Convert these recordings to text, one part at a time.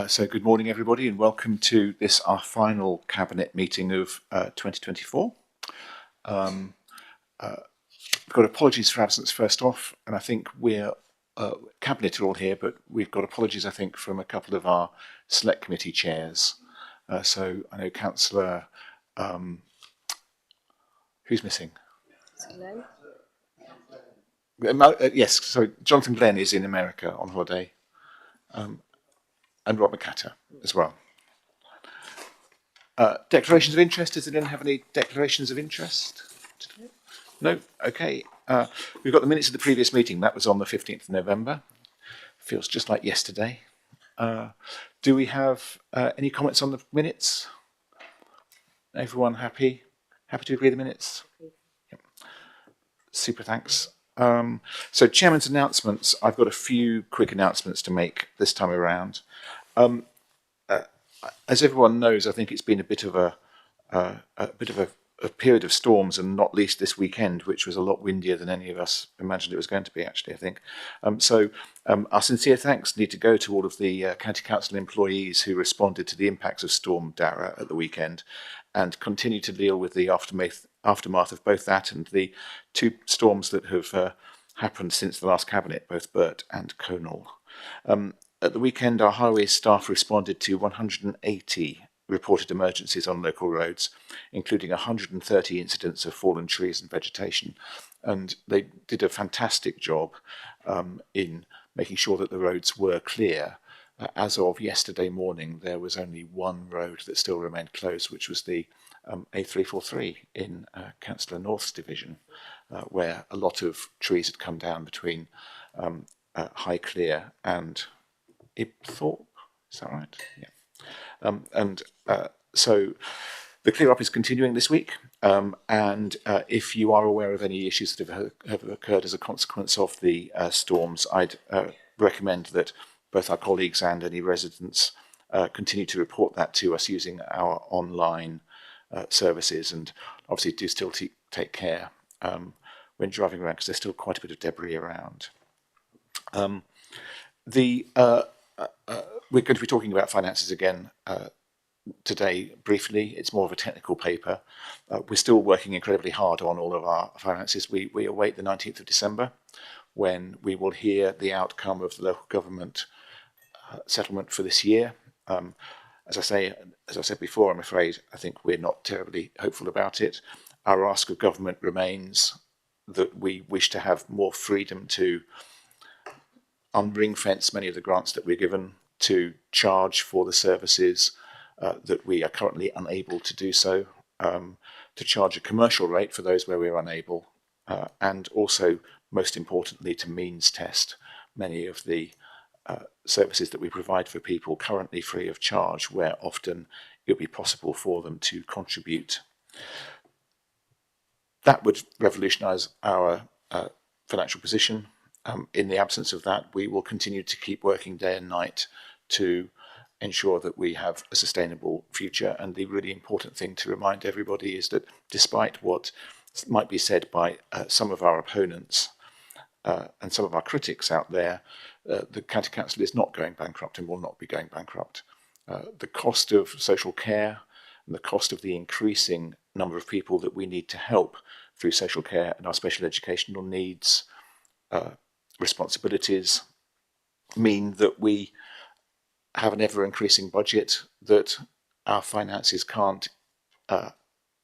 So good morning, everybody, and welcome to this, our final Cabinet meeting of 2024. We've got apologies for absence first off, and I think we're, Cabinet are all here, but we've got apologies, I think, from a couple of our Select Committee chairs. So I know Councillor, who's missing? Yes, so Jonathan Glenn is in America on holiday, and Rob McCatter as well. Declarations of interest. Does anyone have any declarations of interest today? No? Okay. We've got the minutes of the previous meeting. That was on the 15th of November. Feels just like yesterday. Do we have any comments on the minutes? Everyone happy? Happy to agree the minutes? Yep. Super, thanks. So Chairman's announcements. I've got a few quick announcements to make this time around. As everyone knows, I think it's been a bit of a period of storms, and not least this weekend, which was a lot windier than any of us imagined it was going to be, actually, I think. So our sincere thanks need to go to all of the County Council employees who responded to the impacts of Storm Dara at the weekend and continue to deal with the aftermath of both that and the two storms that have happened since the last Cabinet, both Bert and Conal. At the weekend, our highways staff responded to 180 reported emergencies on local roads, including 130 incidents of fallen trees and vegetation. And they did a fantastic job in making sure that the roads were clear. As of yesterday morning, there was only one road that still remained closed, which was the A343 in Councillor North's division, where a lot of trees had come down between Highclere and Ibthorpe, is that right? Yeah. So the clear up is continuing this week, and if you are aware of any issues that have occurred as a consequence of the storms, I'd recommend that both our colleagues and any residents continue to report that to us using our online services, and obviously do still take care when driving around, because there's still quite a bit of debris around. We're going to be talking about finances again today briefly. It's more of a technical paper. We're still working incredibly hard on all of our finances. We await the 19th of December, when we will hear the outcome of the local government settlement for this year. As I said before, I'm afraid I think we're not terribly hopeful about it. Our ask of government remains that we wish to have more freedom to unring-fence many of the grants that we're given, to charge for the services that we are currently unable to do so, to charge a commercial rate for those where we're unable, and also, most importantly, to means test many of the services that we provide for people currently free of charge, where often it would be possible for them to contribute. That would revolutionise our financial position. In the absence of that, we will continue to keep working day and night to ensure that we have a sustainable future. And the really important thing to remind everybody is that despite what might be said by some of our opponents and some of our critics out there, the County Council is not going bankrupt and will not be going bankrupt. The cost of social care and the cost of the increasing number of people that we need to help through social care and our special educational needs responsibilities mean that we have an ever-increasing budget that our finances can't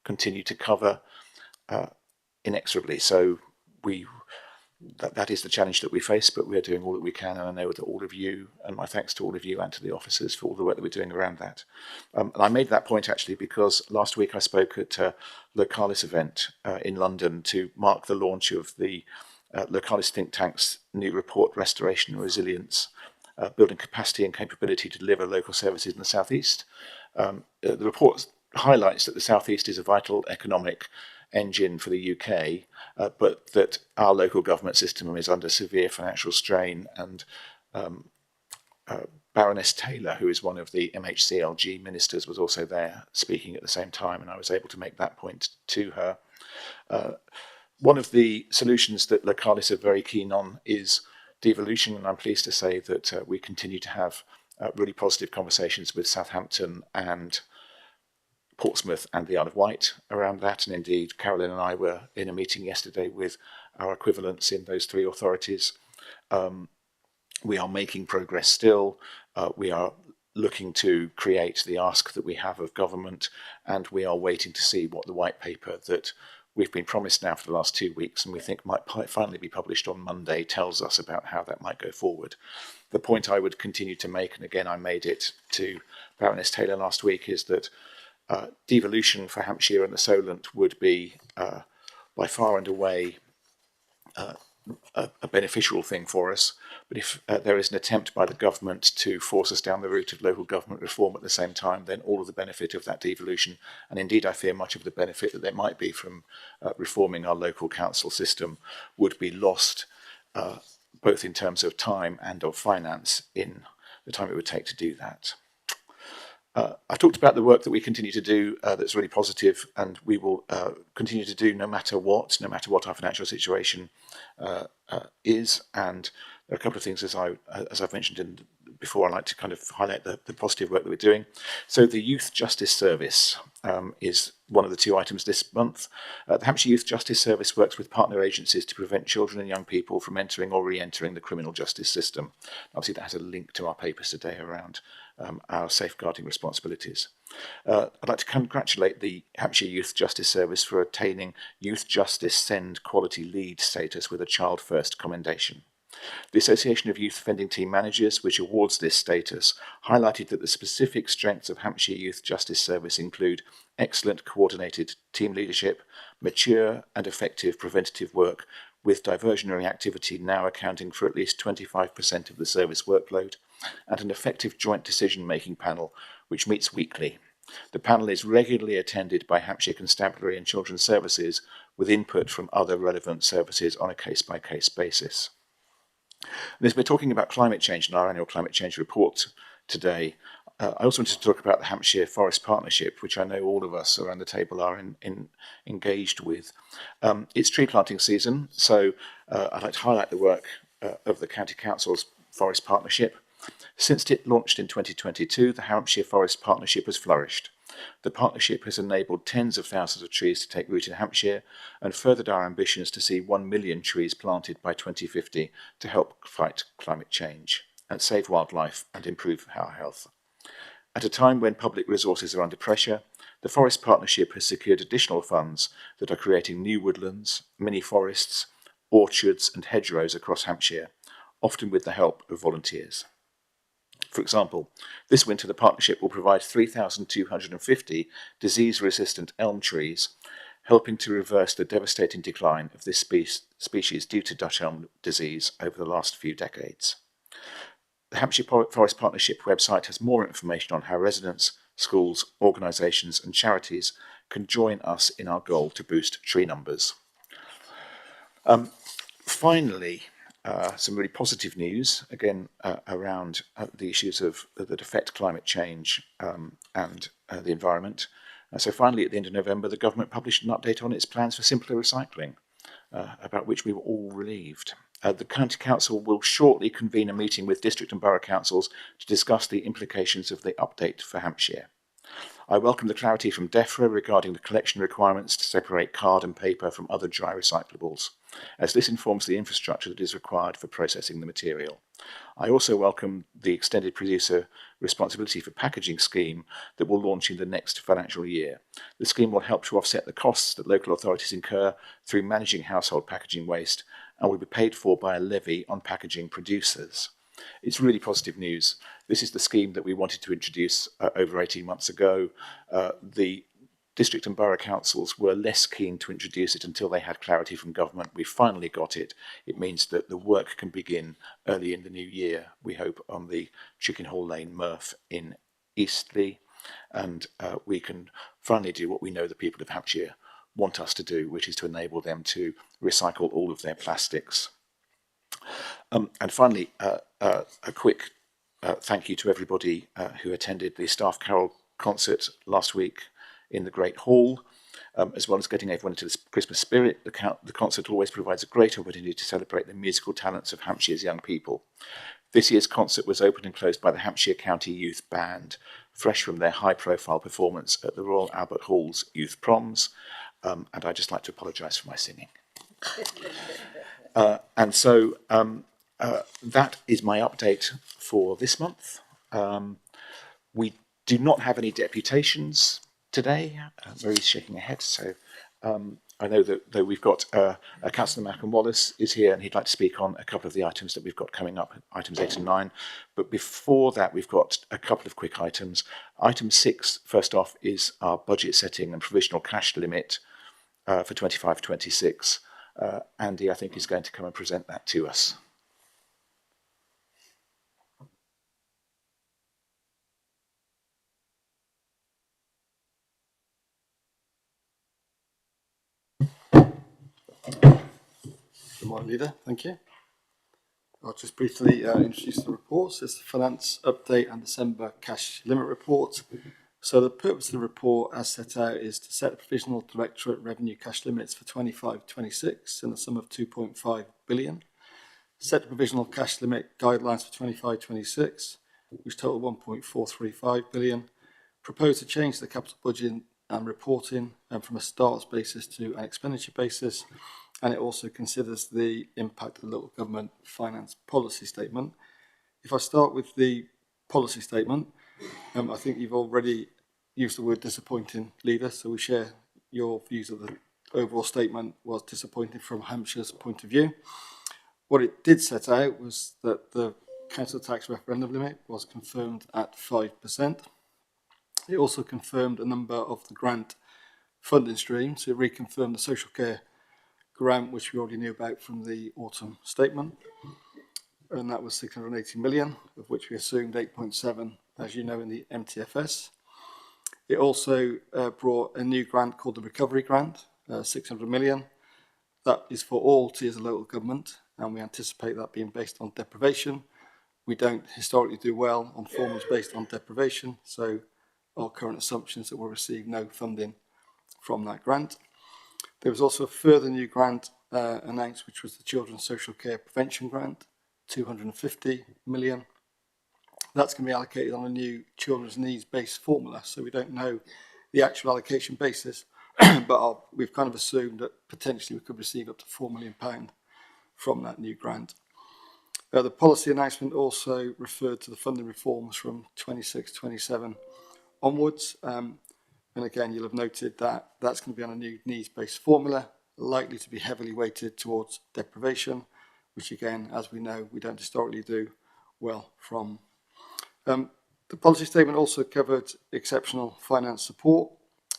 continue to cover inexorably. So that is the challenge that we face, but we're doing all that we can, and I know that all of you, and my thanks to all of you and to the officers for all the work that we're doing around that. And I made that point actually because last week I spoke at a Localis event in London to mark the launch of the Localis think tank's new report, Restoration and Resilience, Building Capacity and Capability to Deliver Local Services in the South East. The report highlights that the South East is a vital economic engine for the UK, but that our local government system is under severe financial strain. And Baroness Taylor, who is one of the MHCLG ministers, was also there speaking at the same time, and I was able to make that point to her. One of the solutions that Localis are very keen on is devolution, and I'm pleased to say that we continue to have really positive conversations with Southampton and Portsmouth and the Isle of Wight around that. And indeed, Carolyn and I were in a meeting yesterday with our equivalents in those three authorities. We are making progress still. We are looking to create the ask that we have of government, and we are waiting to see what the white paper that we've been promised now for the last 2 weeks and we think might finally be published on Monday tells us about how that might go forward. The point I would continue to make, and again I made it to Baroness Taylor last week, is that devolution for Hampshire and the Solent would be by far and away a beneficial thing for us. But if there is an attempt by the government to force us down the route of local government reform at the same time, then all of the benefit of that devolution, and indeed I fear much of the benefit that there might be from reforming our local council system, would be lost, both in terms of time and of finance in the time it would take to do that. I've talked about the work that we continue to do that's really positive, and we will continue to do no matter what our financial situation is. And there are a couple of things, as I've mentioned before, I'd like to kind of highlight the positive work that we're doing. So the Youth Justice Service is one of the two items this month. The Hampshire Youth Justice Service works with partner agencies to prevent children and young people from entering or re-entering the criminal justice system. Obviously, that has a link to our papers today around our safeguarding responsibilities. I'd like to congratulate the Hampshire Youth Justice Service for attaining Youth Justice Send Quality Lead status with a Child First commendation. The Association of Youth Offending Team Managers, which awards this status, highlighted that the specific strengths of Hampshire Youth Justice Service include excellent coordinated team leadership, mature and effective preventative work, with diversionary activity now accounting for at least 25% of the service workload, and an effective joint decision-making panel which meets weekly. The panel is regularly attended by Hampshire Constabulary and Children's Services, with input from other relevant services on a case-by-case basis. And as we're talking about climate change in our annual climate change report today, I also wanted to talk about the Hampshire Forest Partnership, which I know all of us around the table are engaged with. It's tree planting season, so I'd like to highlight the work of the County Council's Forest Partnership. Since it launched in 2022, the Hampshire Forest Partnership has flourished. The partnership has enabled tens of thousands of trees to take root in Hampshire and furthered our ambitions to see 1 million trees planted by 2050 to help fight climate change and save wildlife and improve our health. At a time when public resources are under pressure, the Forest Partnership has secured additional funds that are creating new woodlands, mini forests, orchards and hedgerows across Hampshire, often with the help of volunteers. For example, this winter the partnership will provide 3,250 disease-resistant elm trees, helping to reverse the devastating decline of this species due to Dutch elm disease over the last few decades. The Hampshire Forest Partnership website has more information on how residents, schools, organisations and charities can join us in our goal to boost tree numbers. Finally, some really positive news, again, around the issues that affect climate change and the environment. So finally, at the end of November, the government published an update on its plans for simpler recycling, about which we were all relieved. The County Council will shortly convene a meeting with district and borough councils to discuss the implications of the update for Hampshire. I welcome the clarity from DEFRA regarding the collection requirements to separate card and paper from other dry recyclables, as this informs the infrastructure that is required for processing the material. I also welcome the extended producer responsibility for packaging scheme that will launch in the next financial year. The scheme will help to offset the costs that local authorities incur through managing household packaging waste and will be paid for by a levy on packaging producers. It's really positive news. This is the scheme that we wanted to introduce over 18 months ago. The district and borough councils were less keen to introduce it until they had clarity from government. We finally got it. It means that the work can begin early in the new year, we hope, on the Chickenhall Lane MRF in Eastleigh, and we can finally do what we know the people of Hampshire want us to do, which is to enable them to recycle all of their plastics. And finally, a quick thank you to everybody who attended the Staff Carol concert last week in the Great Hall. As well as getting everyone into the Christmas spirit, the concert always provides a great opportunity to celebrate the musical talents of Hampshire's young people. This year's concert was opened and closed by the Hampshire County Youth Band, fresh from their high-profile performance at the Royal Albert Hall's Youth Proms, and I'd just like to apologise for my singing. And so that is my update for this month. We do not have any deputations today. Marie's shaking her head, so I know that though we've got Councillor Malcolm Wallace is here and he'd like to speak on a couple of the items that we've got coming up, items 8 and 9. But before that, we've got a couple of quick items. Item 6, first off, is our budget setting and provisional cash limit for 25-26. Andy, I think, is going to come and present that to us. Good morning, Leader. Thank you. I'll just briefly introduce the reports. It's the Finance Update and December Cash Limit Report. So the purpose of the report, as set out, is to set the Provisional Directorate Revenue Cash Limits for 25-26 in the sum of 2.5 billion. Set the Provisional Cash Limit Guidelines for 25-26, which total 1.435 billion. Propose to change the capital budget and reporting from a starts basis to an expenditure basis. And it also considers the impact of the Local Government Finance Policy Statement. If I start with the policy statement, I think you've already used the word disappointing, Leader, so we share your views of the overall statement was disappointing from Hampshire's point of view. What it did set out was that the council tax referendum limit was confirmed at 5%. It also confirmed a number of the grant funding streams. It reconfirmed the social care grant, which we already knew about from the autumn statement, and that was 680 million, of which we assumed 8.7, as you know, in the MTFS. It also brought a new grant called the Recovery Grant, 600 million. That is for all tiers of local government, and we anticipate that being based on deprivation. We don't historically do well on formulas based on deprivation, so our current assumptions that we'll receive no funding from that grant. There was also a further new grant announced, which was the Children's Social Care Prevention Grant, 250 million. That's going to be allocated on a new children's needs-based formula, so we don't know the actual allocation basis, but we've kind of assumed that potentially we could receive up to £4 million from that new grant. The policy announcement also referred to the funding reforms from 26-27 onwards. And again, you'll have noted that that's going to be on a new needs-based formula, likely to be heavily weighted towards deprivation, which again, as we know, we don't historically do well from. The policy statement also covered exceptional finance support,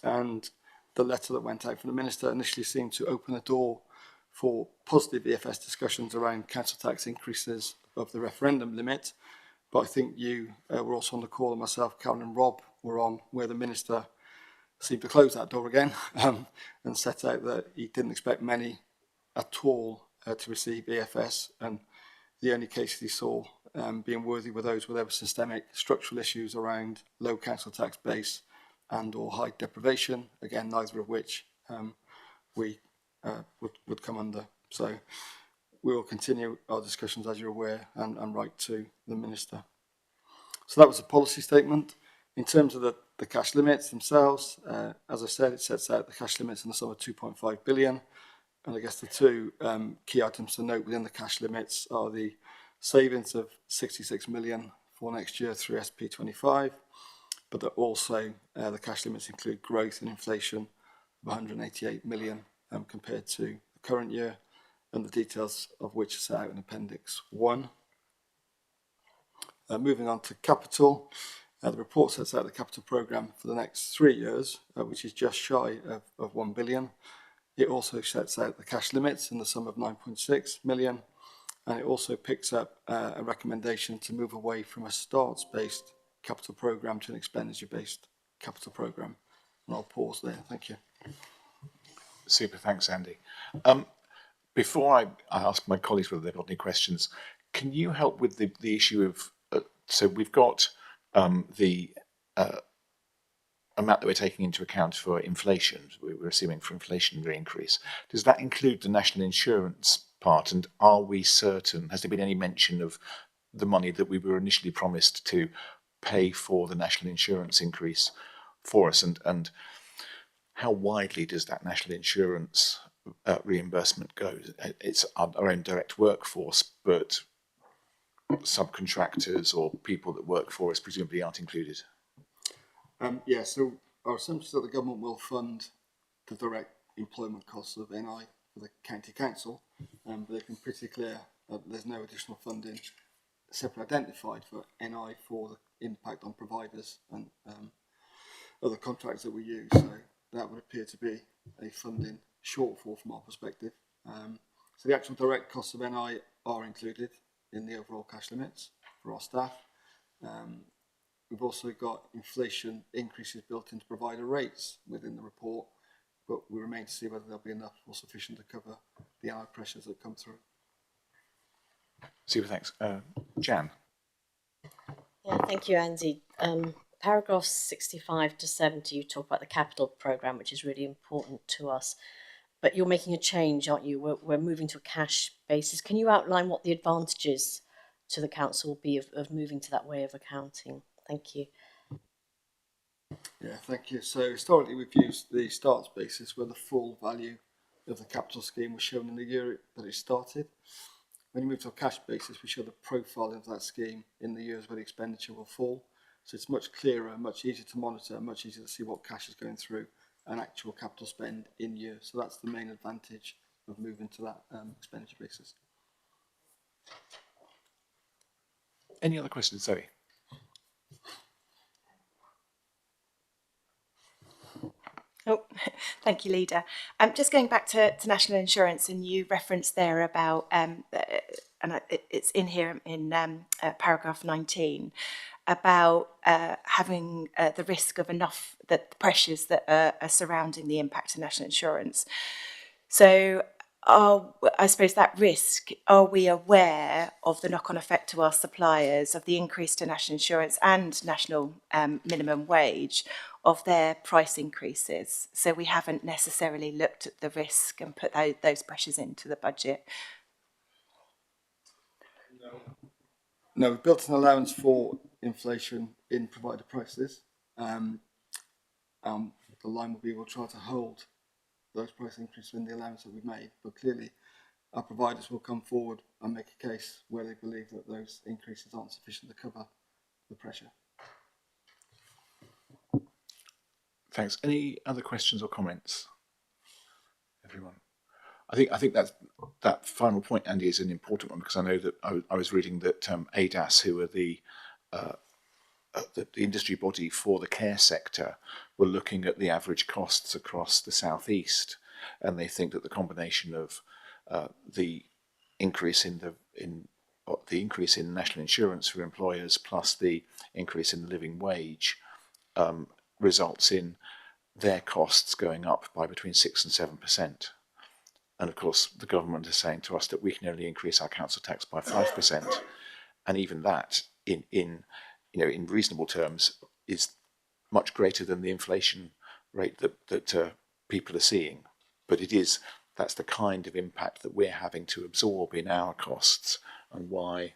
and the letter that went out from the Minister initially seemed to open the door for positive EFS discussions around council tax increases of the referendum limit. But I think you were also on the call, and myself, Karen and Rob were on, where the Minister seemed to close that door again and set out that he didn't expect many at all to receive EFS, and the only cases he saw being worthy were those where there were systemic structural issues around low council tax base and or high deprivation, again neither of which we would come under. So we will continue our discussions, as you're aware, and write to the Minister. So that was a policy statement. In terms of the cash limits themselves, as I said, it sets out the cash limits in the sum of 2.5 billion. And I guess the two key items to note within the cash limits are the savings of 66 million for next year through SP25, but that also the cash limits include growth and inflation of 188 million compared to the current year, and the details of which are set out in Appendix 1. Moving on to capital. The report sets out the capital programme for the next 3 years, which is just shy of 1 billion. It also sets out the cash limits in the sum of 9.6 million, and it also picks up a recommendation to move away from a starts-based capital programme to an expenditure-based capital programme. And I'll pause there. Thank you. Super, thanks, Andy. Before I ask my colleagues whether they've got any questions, can you help with the issue of, so we've got the amount that we're taking into account for inflation, we're assuming for inflationary increase. Does that include the national insurance part? And are we certain, has there been any mention of the money that we were initially promised to pay for the national insurance increase for us, and how widely does that national insurance reimbursement go? It's our own direct workforce, but subcontractors or people that work for us presumably aren't included. So our assumption is that the government will fund the direct employment costs of NI for the county council, but they've been pretty clear that there's no additional funding separately identified for NI for the impact on providers and other contracts that we use. So that would appear to be a funding shortfall from our perspective. So the actual direct costs of NI are included in the overall cash limits for our staff. We've also got inflation increases built into provider rates within the report, but we remain to see whether there'll be enough or sufficient to cover the NI pressures that come through. Super, thanks. Jan. Yeah, thank you, Andy. Paragraphs 65 to 70, you talk about the capital programme, which is really important to us. But you're making a change, aren't you? We're moving to a cash basis. Can you outline what the advantages to the council will be of moving to that way of accounting? Thank you. Yeah, thank you. So historically, we've used the starts basis where the full value of the capital scheme was shown in the year that it started. When you move to a cash basis, we show the profile of that scheme in the years where the expenditure will fall. So it's much clearer, much easier to monitor, much easier to see what cash is going through an actual capital spend in year. So that's the main advantage of moving to that expenditure basis. Any other questions, Zoe? Oh, thank you, Leader. Just going back to national insurance, and you referenced there about, it's in here in paragraph 19, about having the risk of enough, that the pressures that are surrounding the impact of national insurance. So I suppose that risk, are we aware of the knock-on effect to our suppliers of the increase to national insurance and national minimum wage of their price increases? So we haven't necessarily looked at the risk and put those pressures into the budget. No, we've built an allowance for inflation in provider prices. The line will be we'll try to hold those price increases in the allowance that we've made, but clearly our providers will come forward and make a case where they believe that those increases aren't sufficient to cover the pressure. Thanks. Any other questions or comments? Everyone. I think that final point, Andy, is an important one, because I know that I was reading that ADAS, who are the industry body for the care sector, were looking at the average costs across the southeast, and they think that the combination of the increase in national insurance for employers plus the increase in the living wage results in their costs going up by between 6 and 7%. And of course, the government is saying to us that we can only increase our council tax by 5%, and even that, in reasonable terms, is much greater than the inflation rate that people are seeing. But that's the kind of impact that we're having to absorb in our costs, and why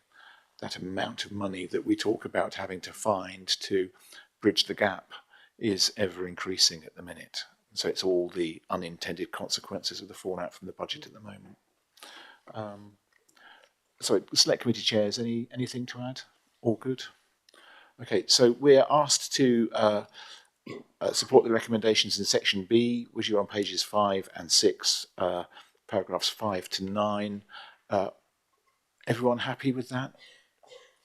that amount of money that we talk about having to find to bridge the gap is ever increasing at the minute. So it's all the unintended consequences of the fallout from the budget at the moment. So select committee chairs, anything to add? All good? Okay, so we're asked to support the recommendations in section B, which are on pages 5 and 6, paragraphs 5 to 9. Everyone happy with that?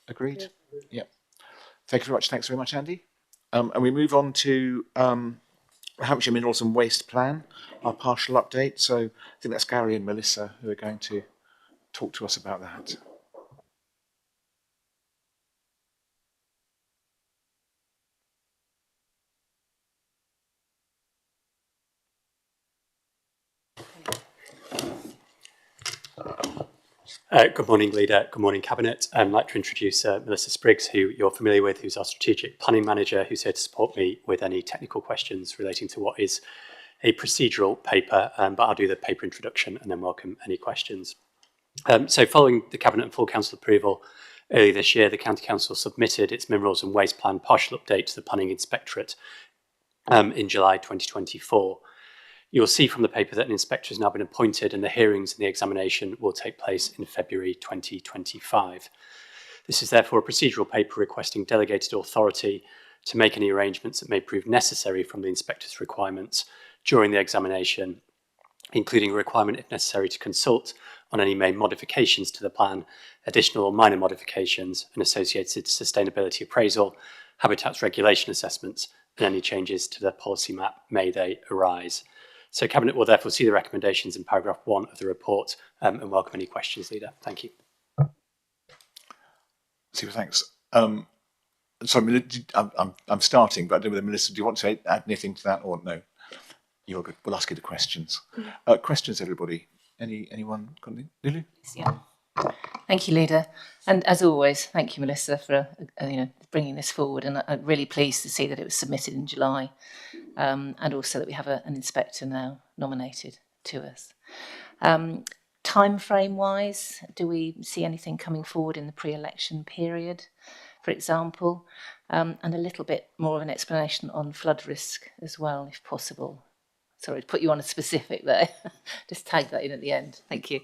Agreed? Yeah. Thank you very much. Thanks very much, Andy. And we move on to Hampshire Minerals and Waste Plan, our partial update. So I think that's Gary and Melissa who are going to talk to us about that. Good morning, Leader. Good morning, Cabinet. I'd like to introduce Melissa Spriggs, who you're familiar with, who's our Strategic Planning Manager, who's here to support me with any technical questions relating to what is a procedural paper, but I'll do the paper introduction and then welcome any questions. So following the Cabinet and full Council approval Earlier this year, the County Council submitted its Minerals and Waste Plan partial update to the Planning Inspectorate in July 2024. You'll see from the paper that an inspector has now been appointed and the hearings and the examination will take place in February 2025. This is therefore a procedural paper requesting delegated authority to make any arrangements that may prove necessary from the inspector's requirements during the examination, including a requirement, if necessary, to consult on any main modifications to the plan, additional or minor modifications, and associated sustainability appraisal, habitats regulation assessments, and any changes to the policy map may they arise. So Cabinet will therefore see the recommendations in paragraph 1 of the report and welcome any questions, Leader. Thank you. Super, thanks. Sorry, I'm starting, but I don't know whether Melissa, do you want to add anything to that or no? You're good. We'll ask you the questions. Questions, everybody. Anyone got any? Lulu? Yeah. Thank you, Leader. And as always, thank you, Melissa, for bringing this forward. And I'm really pleased to see that it was submitted in July, and also that we have an inspector now nominated to us. Time frame wise, do we see anything coming forward in the pre-election period, for example? And a little bit more of an explanation on flood risk as well, if possible. Sorry to put you on a specific there. Just tag that in at the end. Thank you.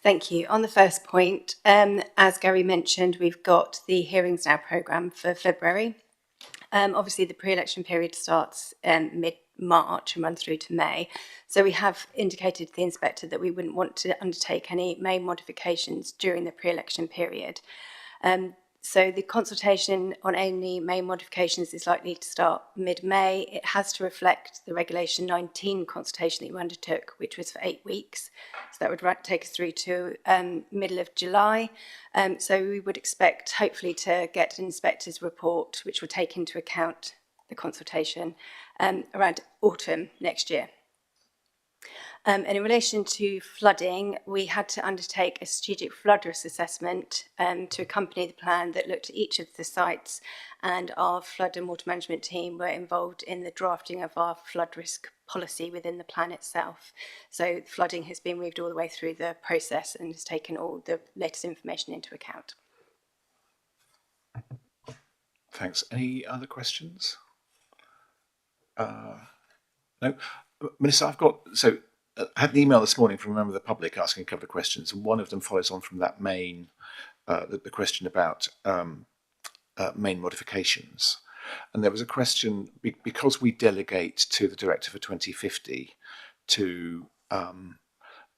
Thank you. On the first point, as Gary mentioned, we've got the Hearings Now programme for February. Obviously, the pre-election period starts mid-March and runs through to May. So we have indicated to the inspector that we wouldn't want to undertake any main modifications during the pre-election period. So the consultation on any main modifications is likely to start mid-May. It has to reflect the Regulation 19 consultation that you undertook, which was for 8 weeks. So that would take us through to middle of July. So we would expect, hopefully, to get an inspector's report, which will take into account the consultation around autumn next year. And in relation to flooding, we had to undertake a strategic flood risk assessment to accompany the plan that looked at each of the sites, and our flood and water management team were involved in the drafting of our flood risk policy within the plan itself. So flooding has been moved all the way through the process and has taken all the latest information into account. Thanks. Any other questions? No. Melissa, I had an email this morning from a member of the public asking a couple of questions, and one of them follows on from that main, the question about main modifications. And there was a question, because we delegate to the Director for 2050 to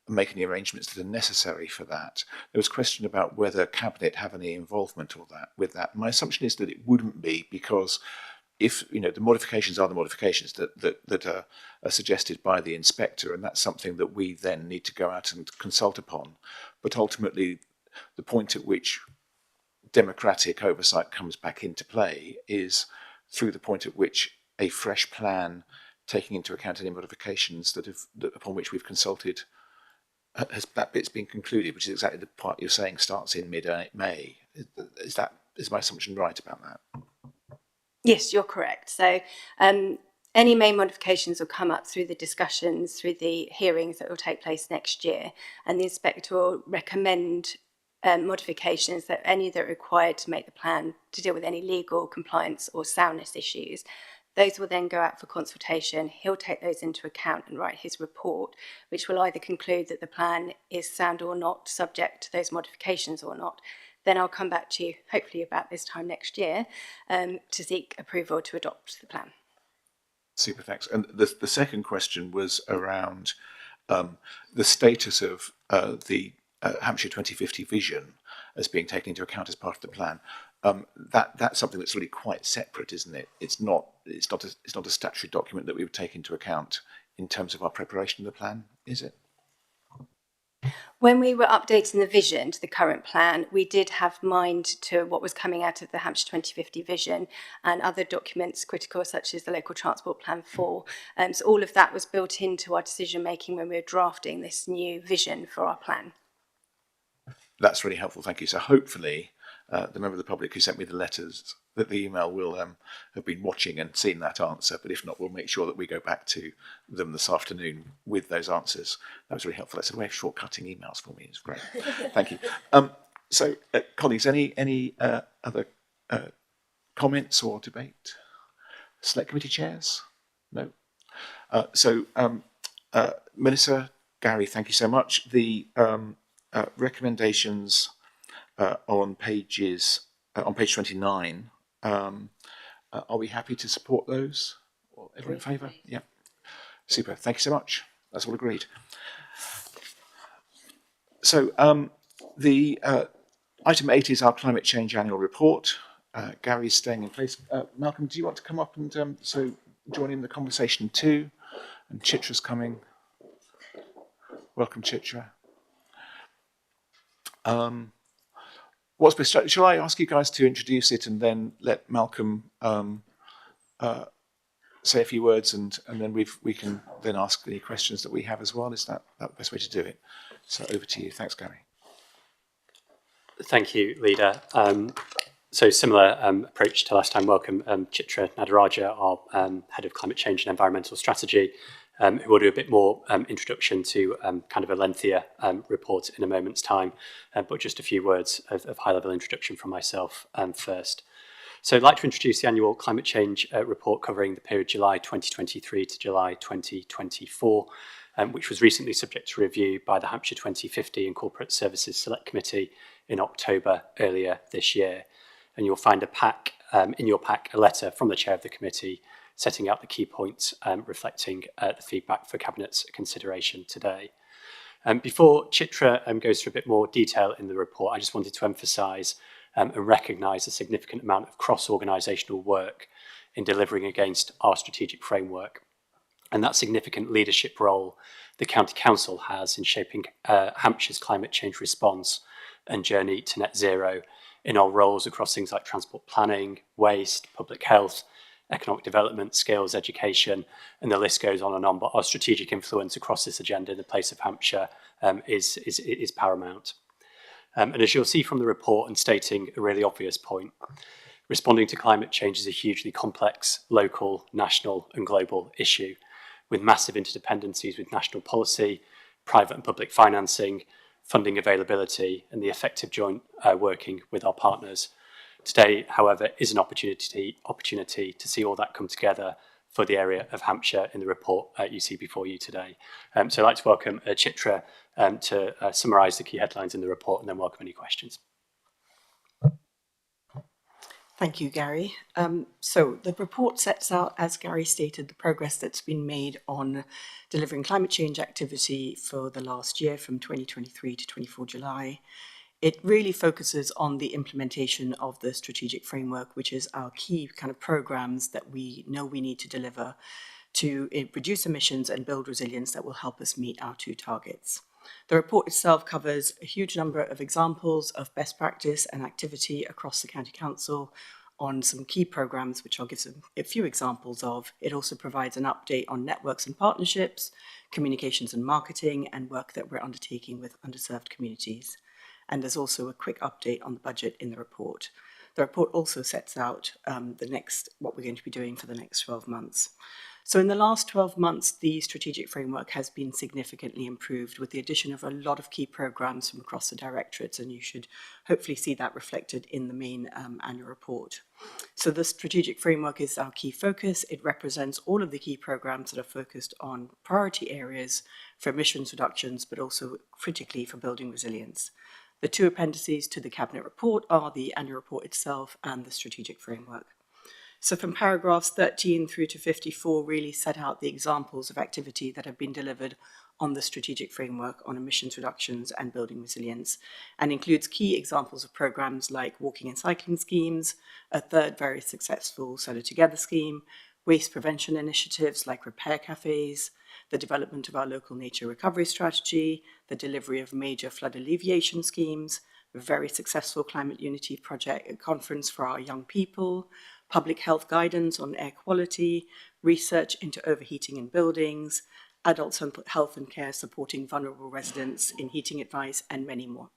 make any arrangements that are necessary for that, there was a question about whether Cabinet have any involvement with that. My assumption is that it wouldn't be, because if the modifications are the modifications that are suggested by the inspector, and that's something that we then need to go out and consult upon. But ultimately, the point at which democratic oversight comes back into play is through the point at which a fresh plan, taking into account any modifications upon which we've consulted, that bit's been concluded, which is exactly the part you're saying starts in mid-May. Is my assumption right about that? Yes, you're correct. So any main modifications will come up through the discussions, through the hearings that will take place next year, and the inspector will recommend modifications that are required to make the plan to deal with any legal, compliance or soundness issues. Those will then go out for consultation. He'll take those into account and write his report, which will either conclude that the plan is sound or not, subject to those modifications or not. Then I'll come back to you, hopefully about this time next year, to seek approval to adopt the plan. Super, thanks. And the second question was around the status of the Hampshire 2050 vision as being taken into account as part of the plan. That's something that's really quite separate, isn't it? It's not a statutory document that we would take into account in terms of our preparation of the plan, is it? When we were updating the vision to the current plan, we did have mind to what was coming out of the Hampshire 2050 vision and other documents critical, such as the Local Transport Plan 4. So all of that was built into our decision making when we were drafting this new vision for our plan. That's really helpful, thank you. So hopefully, the member of the public who sent me the letters, that the email will have been watching and seen that answer. But if not, we'll make sure that we go back to them this afternoon with those answers. That was really helpful. That's a way of shortcutting emails for me. It's great. Thank you. So, colleagues, any other comments or debate? Select committee chairs? No. Melissa, Gary, thank you so much. The recommendations on page 29. Are we happy to support those? Everyone in favour? Yeah. Super. Thank you so much. That's all agreed. So the item 8 is our climate change annual report. Gary's staying in place. Malcolm, do you want to come up and join in the conversation too? And Chitra's coming. Welcome, Chitra. What's best? Shall I ask you guys to introduce it and then let Malcolm say a few words, and then we can then ask any questions that we have as well? Is that the best way to do it? So over to you. Thanks, Gary. Thank you, Leader. So similar approach to last time. Welcome Chitra Nadaraja, our Head of Climate Change and Environmental Strategy, who will do a bit more introduction to kind of a lengthier report in a moment's time, but just a few words of high-level introduction from myself first. So I'd like to introduce the annual climate change report covering the period July 2023 to July 2024, which was recently subject to review by the Hampshire 2050 and Corporate Services Select Committee in October earlier this year. And you'll find in your pack a letter from the chair of the committee setting out the key points reflecting the feedback for Cabinet's consideration today. Before Chitra goes through a bit more detail in the report, I just wanted to emphasise and recognise the significant amount of cross-organisational work in delivering against our strategic framework, and that significant leadership role the County Council has in shaping Hampshire's climate change response and journey to net zero in our roles across things like transport planning, waste, public health, economic development, skills, education, and the list goes on and on. But our strategic influence across this agenda in the place of Hampshire is paramount. And as you'll see from the report, and stating a really obvious point, responding to climate change is a hugely complex local, national, and global issue, with massive interdependencies with national policy, private and public financing, funding availability, and the effective joint working with our partners. Today, however, is an opportunity to see all that come together for the area of Hampshire in the report you see before you today. So I'd like to welcome Chitra to summarise the key headlines in the report, and then welcome any questions. Thank you, Gary. So the report sets out, as Gary stated, the progress that's been made on delivering climate change activity for the last year from 2023 to 24 July. It really focuses on the implementation of the strategic framework, which is our key kind of programs that we know we need to deliver to reduce emissions and build resilience that will help us meet our 2 targets. The report itself covers a huge number of examples of best practice and activity across the County Council on some key programs, which I'll give a few examples of. It also provides an update on networks and partnerships, communications and marketing, and work that we're undertaking with underserved communities. And there's also a quick update on the budget in the report. The report also sets out what we're going to be doing for the next 12 months. So in the last 12 months, the strategic framework has been significantly improved with the addition of a lot of key programs from across the directorates, and you should hopefully see that reflected in the main annual report. So the strategic framework is our key focus. It represents all of the key programs that are focused on priority areas for emissions reductions, but also critically for building resilience. The 2 appendices to the Cabinet report are the annual report itself and the strategic framework. So from paragraphs 13 through to 54 really set out the examples of activity that have been delivered on the strategic framework on emissions reductions and building resilience, and includes key examples of programs like walking and cycling schemes, a 3rd very successful Solar Together scheme, waste prevention initiatives like repair cafes, the development of our local nature recovery strategy, the delivery of major flood alleviation schemes, a very successful Climate Unity project, a conference for our young people, public health guidance on air quality, research into overheating in buildings, adult health and care supporting vulnerable residents in heating advice, and many more.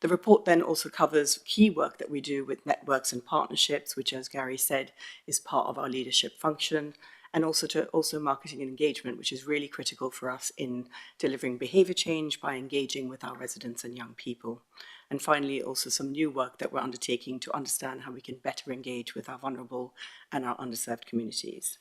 The report then also covers key work that we do with networks and partnerships, which, as Gary said, is part of our leadership function, and also marketing and engagement, which is really critical for us in delivering behaviour change by engaging with our residents and young people. And finally, also some new work that we're undertaking to understand how we can better engage with our vulnerable and our underserved communities.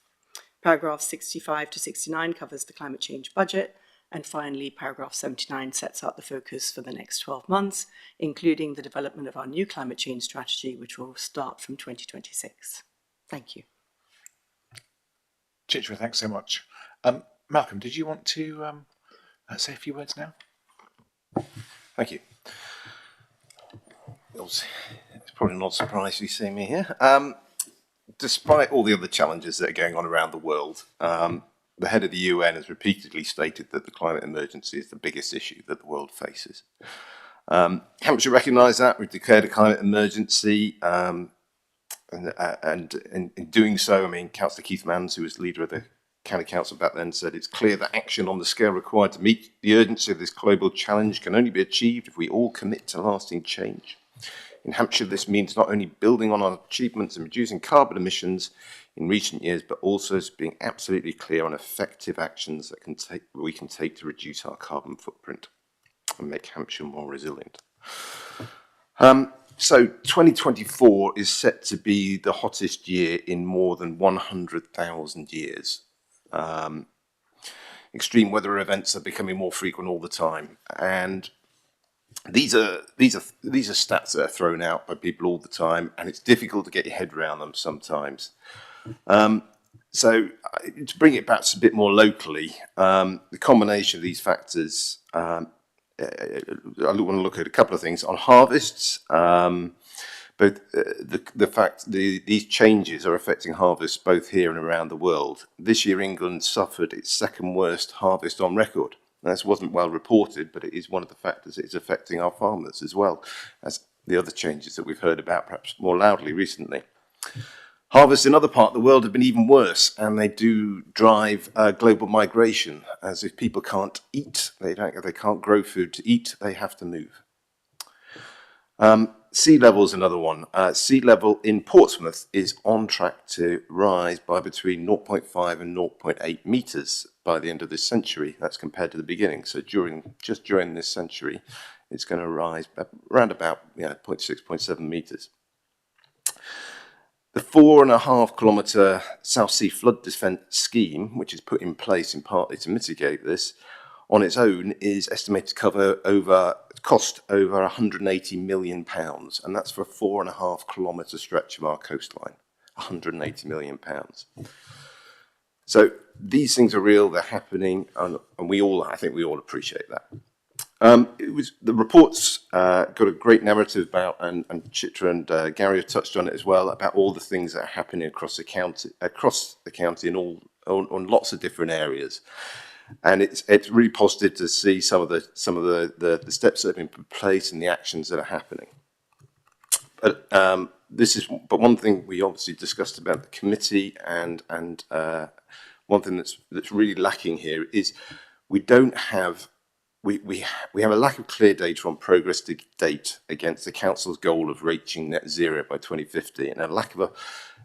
Paragraph 65 to 69 covers the climate change budget. And finally, paragraph 79 sets out the focus for the next 12 months, including the development of our new climate change strategy, which will start from 2026. Thank you. Chitra, thanks so much. Malcolm, did you want to say a few words now? Thank you. It's probably not a surprise you see me here. Despite all the other challenges that are going on around the world, the head of the UN has repeatedly stated that the climate emergency is the biggest issue that the world faces. Hampshire recognised that. We've declared a climate emergency, and in doing so, I mean, Councillor Keith Manns, who was leader of the County Council back then, said it's clear that action on the scale required to meet the urgency of this global challenge can only be achieved if we all commit to lasting change. In Hampshire, this means not only building on our achievements and reducing carbon emissions in recent years, but also being absolutely clear on effective actions that we can take to reduce our carbon footprint and make Hampshire more resilient. So 2024 is set to be the hottest year in more than 100,000 years. Extreme weather events are becoming more frequent all the time, and these are stats that are thrown out by people all the time, and it's difficult to get your head around them sometimes. So to bring it back a bit more locally, the combination of these factors, I want to look at a couple of things. On harvests, both these changes are affecting harvests both here and around the world. This year, England suffered its second worst harvest on record. This wasn't well reported, but it is one of the factors that is affecting our farmers as well as the other changes that we've heard about perhaps more loudly recently. Harvests in other parts of the world have been even worse, and they do drive global migration, as if people can't eat, they can't grow food to eat, they have to move. Sea level is another one. Sea level in Portsmouth is on track to rise by between 0.5 and 0.8 metres by the end of this century. That's compared to the beginning. So just during this century, it's going to rise around about 0.6, 0.7 metres. The 4.5 kilometre South Sea flood defence scheme, which is put in place in partly to mitigate this, on its own is estimated to cost over £180 million, and that's for a 4.5 kilometre stretch of our coastline. £180 million. So these things are real, they're happening, and I think we all appreciate that. The report's got a great narrative about, and Chitra and Gary have touched on it as well, about all the things that are happening across the county in on lots of different areas. And it's really positive to see some of the steps that have been put in place and the actions that are happening. But one thing we obviously discussed about the committee, and one thing that's really lacking here is we have a lack of clear data on progress to date against the council's goal of reaching net zero by 2050, and and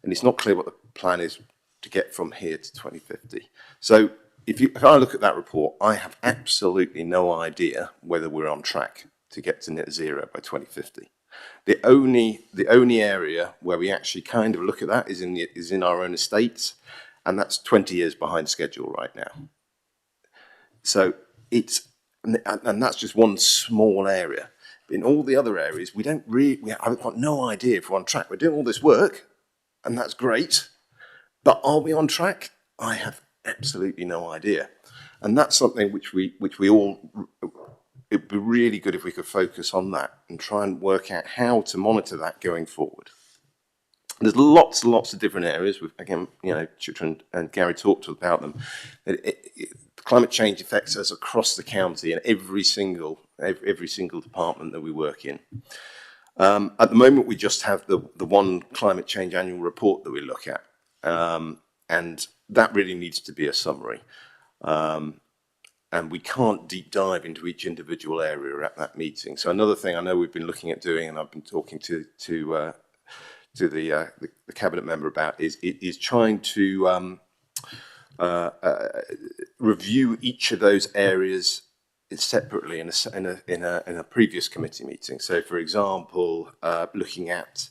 it's not clear what the plan is to get from here to 2050. So if I look at that report, I have absolutely no idea whether we're on track to get to net zero by 2050. The only area where we actually kind of look at that is in our own estates, and that's 20 years behind schedule right now. So and that's just one small area. In all the other areas, I've got no idea if we're on track. We're doing all this work, and that's great, but are we on track? I have absolutely no idea, and that's something which we all. It'd be really good if we could focus on that and try and work out how to monitor that going forward. There's lots and lots of different areas. Again, Chitra and Gary talked about them. Climate change affects us across the county in every single department that we work in. At the moment, we just have the one climate change annual report that we look at, and that really needs to be a summary. and we can't deep dive into each individual area at that meeting. So another thing I know we've been looking at doing, and I've been talking to the cabinet member about, is trying to review each of those areas separately in a previous committee meeting. So, for example, looking at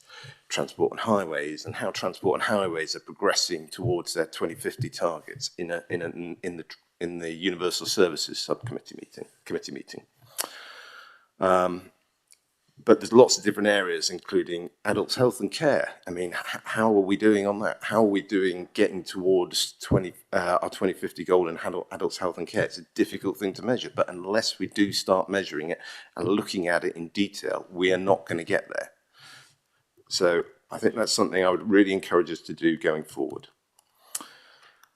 transport and highways and how transport and highways are progressing towards their 2050 targets in the Universal Services Subcommittee meeting. But there's lots of different areas, including adults' health and care. I mean, how are we doing on that? How are we doing getting towards our 2050 goal in adults' health and care? It's a difficult thing to measure, but unless we do start measuring it and looking at it in detail, we are not going to get there. So I think that's something I would really encourage us to do going forward.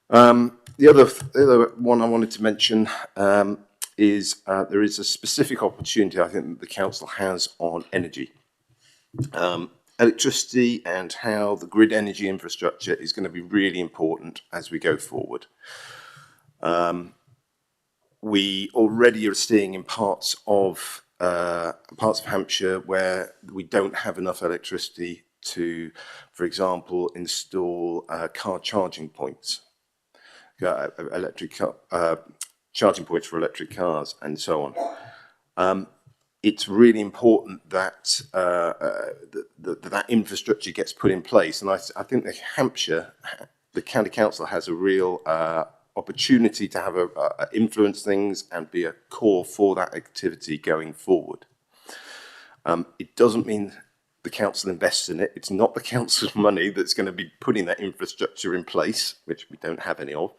The other one I wanted to mention is there is a specific opportunity I think that the council has on energy, electricity, and how the grid energy infrastructure is going to be really important as we go forward. We already are seeing in parts of Hampshire where we don't have enough electricity to, for example, install car charging points, charging points for electric cars, and so on. It's really important that that infrastructure gets put in place, and I think that Hampshire, the county council, has a real opportunity to have influence things and be a core for that activity going forward. It doesn't mean the council invests in it. It's not the council's money that's going to be putting that infrastructure in place, which we don't have any of,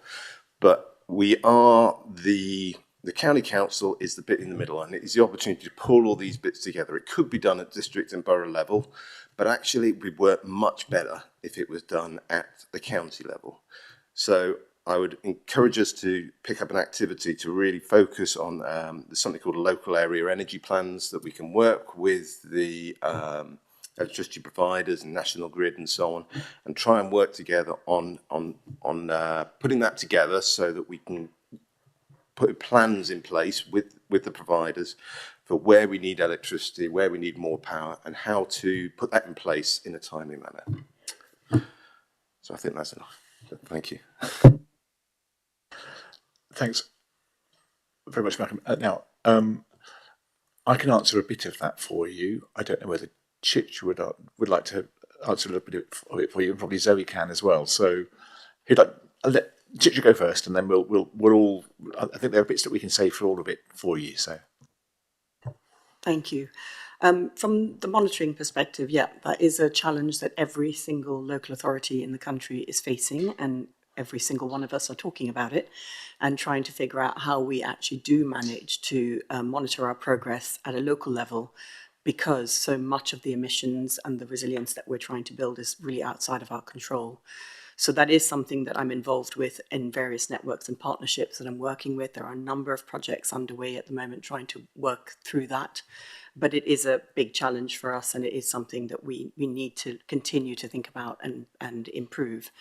but we are the county council is the bit in the middle, and it is the opportunity to pull all these bits together. It could be done at district and borough level, but actually it would work much better if it was done at the county level. So I would encourage us to pick up an activity to really focus on there's something called local area energy plans that we can work with the electricity providers and National Grid and so on, and try and work together on putting that together so that we can put plans in place with the providers for where we need electricity, where we need more power, and how to put that in place in a timely manner. So I think that's enough. Thank you. Thanks very much, Malcolm. Now, I can answer a bit of that for you. I don't know whether Chich would like to answer a little bit of it for you, and probably Zoe can as well. So, I'll let Chich go first, and then we'll all. I think there are bits that we can say for all of it for you. So, thank you. From the monitoring perspective, yeah, that is a challenge that every single local authority in the country is facing, and every single one of us are talking about it and trying to figure out how we actually do manage to monitor our progress at a local level, because so much of the emissions and the resilience that we're trying to build is really outside of our control. So that is something that I'm involved with in various networks and partnerships that I'm working with. There are a number of projects underway at the moment trying to work through that. But it is a big challenge for us, and it is something that we need to continue to think about and improve.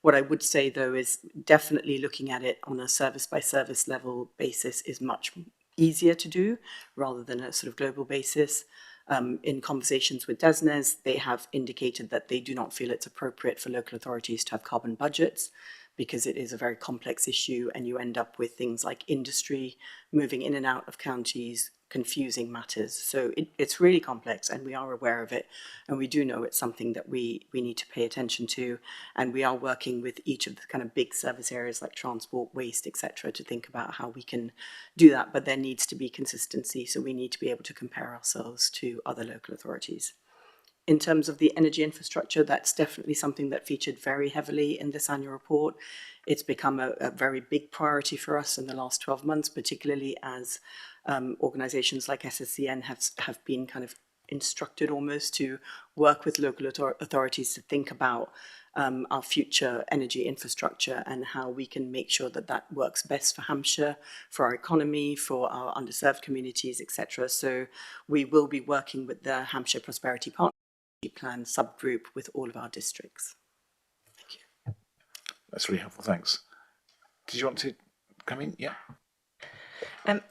What I would say, though, is definitely looking at it on a service-by-service level basis is much easier to do rather than a sort of global basis. In conversations with DESNZ, they have indicated that they do not feel it's appropriate for local authorities to have carbon budgets because it is a very complex issue, and you end up with things like industry moving in and out of counties, confusing matters. So it's really complex, and we are aware of it, and we do know it's something that we need to pay attention to, and we are working with each of the kind of big service areas like transport, waste, etc., to think about how we can do that. But there needs to be consistency, so we need to be able to compare ourselves to other local authorities. In terms of the energy infrastructure, that's definitely something that featured very heavily in this annual report. It's become a very big priority for us in the last 12 months, particularly as organisations like SSCN have been kind of instructed almost to work with local authorities to think about our future energy infrastructure and how we can make sure that that works best for Hampshire, for our economy, for our underserved communities, etc. So we will be working with the Hampshire Prosperity Partnership Plan subgroup with all of our districts. Thank you. That's really helpful. Thanks. Did you want to come in? Yeah.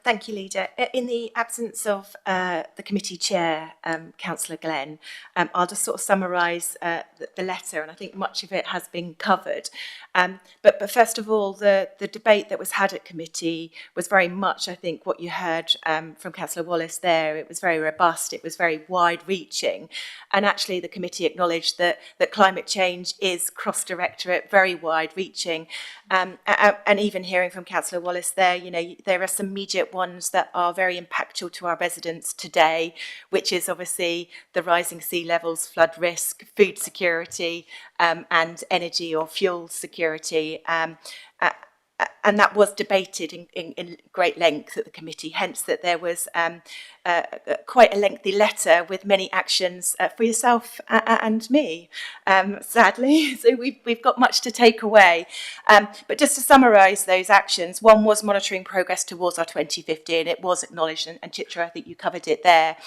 Thank you, Leader. In the absence of the committee chair, Councillor Glenn, I'll just sort of summarise the letter, and I think much of it has been covered. But first of all, the debate that was had at committee was very much, I think, what you heard from Councillor Wallace there. It was very robust, it was very wide-reaching, and actually the committee acknowledged that climate change is cross-directorate, very wide-reaching, and even hearing from Councillor Wallace there, you know, there are some immediate ones that are very impactful to our residents today, which is obviously the rising sea levels, flood risk, food security, and energy or fuel security. And that was debated in great length at the committee, hence that there was quite a lengthy letter with many actions for yourself and me, sadly. So we've got much to take away. But just to summarise those actions, one was monitoring progress towards our 2050, and it was acknowledged, and Chitra, I think you covered it there,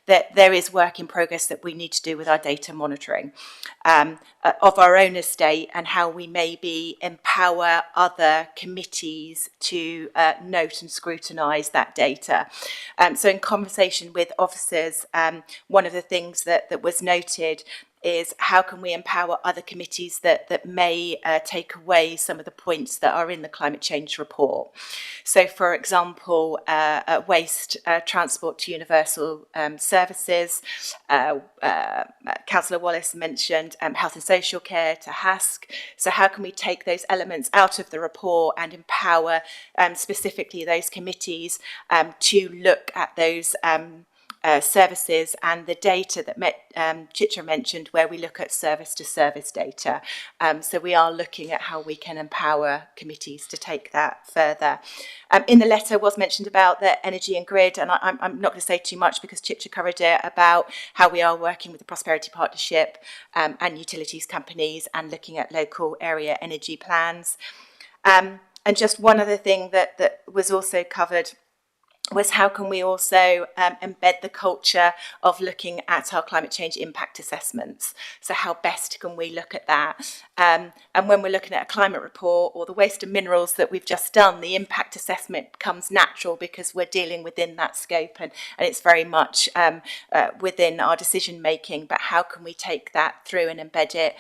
that there is work in progress that we need to do with our data monitoring of our own estate and how we maybe empower other committees to note and scrutinise that data. So in conversation with officers, one of the things that was noted is how can we empower other committees that may take away some of the points that are in the climate change report. So, for example, waste transport to universal services. Councillor Wallace mentioned health and social care to HASC. So how can we take those elements out of the report and empower specifically those committees to look at those services and the data that Chitra mentioned, where we look at service to service data. So we are looking at how we can empower committees to take that further. In the letter was mentioned about the energy and grid, and I'm not going to say too much because Chitra covered it, about how we are working with the Prosperity Partnership and utilities companies and looking at local area energy plans. And just one other thing that was also covered was how can we also embed the culture of looking at our climate change impact assessments. So how best can we look at that? And when we're looking at a climate report or the waste and minerals that we've just done, the impact assessment comes natural because we're dealing within that scope, and it's very much within our decision making. But how can we take that through and embed it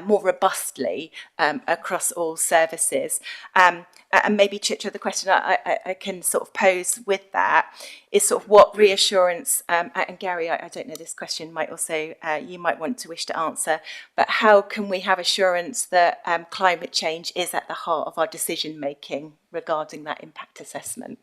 more robustly across all services? And maybe, Chitra, the question I can sort of pose with that is sort of what reassurance, and Gary, I don't know, this question might also, you might want to wish to answer, but how can we have assurance that climate change is at the heart of our decision making regarding that impact assessment?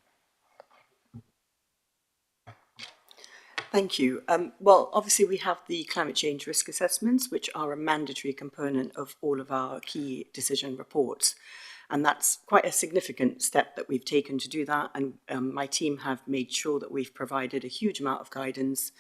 Thank you. Well, obviously we have the climate change risk assessments, which are a mandatory component of all of our key decision reports. And that's quite a significant step that we've taken to do that. And my team have made sure that we've provided a huge amount of guidance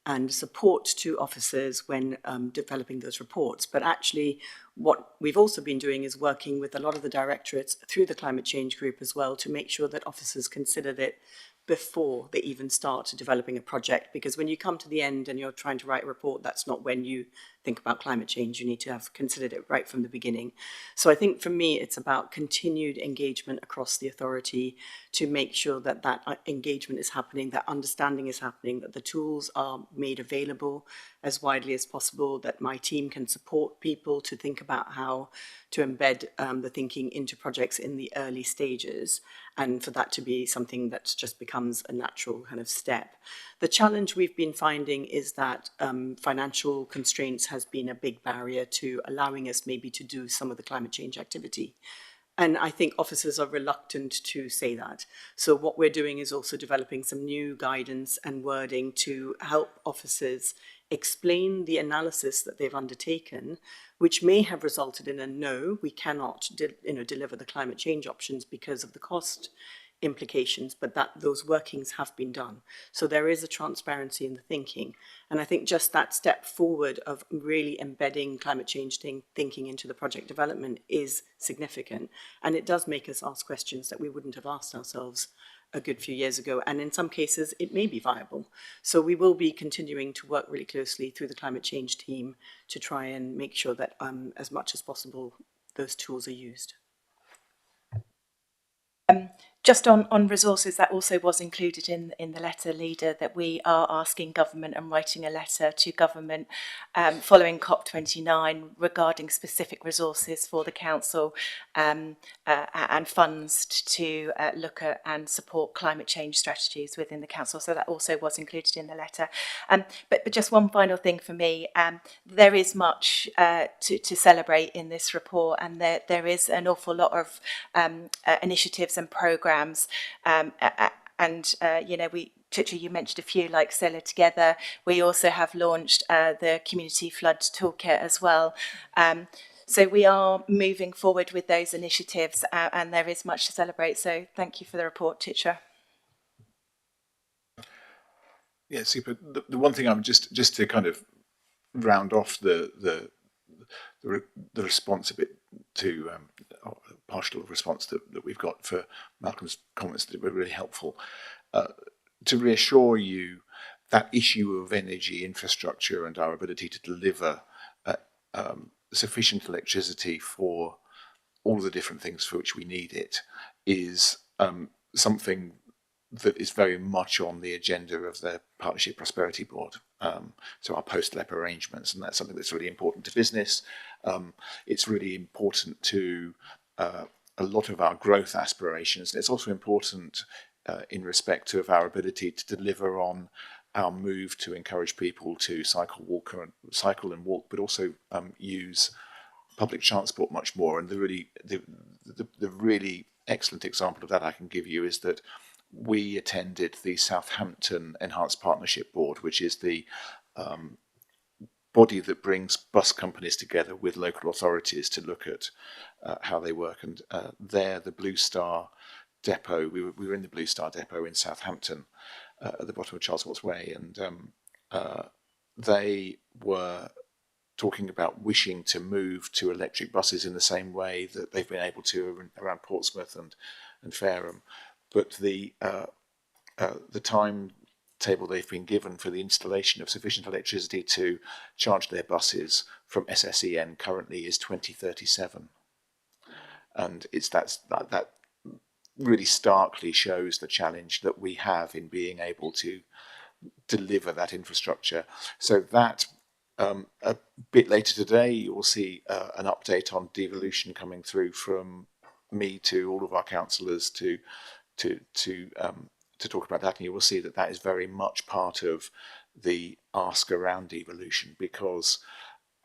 and support to officers when developing those reports. But actually, what we've also been doing is working with a lot of the directorates through the climate change group as well to make sure that officers considered it before they even start developing a project. Because when you come to the end and you're trying to write a report, that's not when you think about climate change. You need to have considered it right from the beginning. So I think for me, it's about continued engagement across the authority to make sure that that engagement is happening, that understanding is happening, that the tools are made available as widely as possible, that my team can support people to think about how to embed the thinking into projects in the early stages, and for that to be something that just becomes a natural kind of step. The challenge we've been finding is that financial constraints has been a big barrier to allowing us maybe to do some of the climate change activity. And I think officers are reluctant to say that. So what we're doing is also developing some new guidance and wording to help officers explain the analysis that they've undertaken, which may have resulted in a no, we cannot deliver the climate change options because of the cost implications, but that those workings have been done. So there is a transparency in the thinking. And I think just that step forward of really embedding climate change thinking into the project development is significant. And it does make us ask questions that we wouldn't have asked ourselves a good few years ago. And in some cases, it may be viable. So we will be continuing to work really closely through the climate change team to try and make sure that as much as possible, those tools are used. Just on resources, that also was included in the letter, Leader, that we are asking government and writing a letter to government following COP29 regarding specific resources for the council and funds to look at and support climate change strategies within the council. So that also was included in the letter. But just one final thing for me, there is much to celebrate in this report, and there is an awful lot of initiatives and programmes. Chicha, you mentioned a few like Solar Together. We also have launched the Community Flood Toolkit as well. So we are moving forward with those initiatives and there is much to celebrate. So thank you for the report, Chicha. Yeah, super. The one thing I'm just to kind of round off the response a bit to partial response that we've got for Malcolm's comments that were really helpful, to reassure you that issue of energy infrastructure and our ability to deliver sufficient electricity for all of the different things for which we need it is something that is very much on the agenda of the Partnership Prosperity Board. So our post-LEP arrangements, and that's something that's really important to business. It's really important to a lot of our growth aspirations. It's also important in respect of our ability to deliver on our move to encourage people to cycle and walk, but also use public transport much more. And the really excellent example of that I can give you is that we attended the Southampton Enhanced Partnership Board, which is the body that brings bus companies together with local authorities to look at how they work. And there, the Blue Star depot, we were in the Blue Star depot in Southampton at the bottom of Charles Watts Way, and they were talking about wishing to move to electric buses in the same way that they've been able to around Portsmouth and Fareham. But the timetable they've been given for the installation of sufficient electricity to charge their buses from SSEN currently is 2037, and it's that really starkly shows the challenge that we have in being able to deliver that infrastructure. So that a bit later today, you will see an update on devolution coming through from me to all of our councillors to talk about that, and you will see that that is very much part of the ask around devolution, because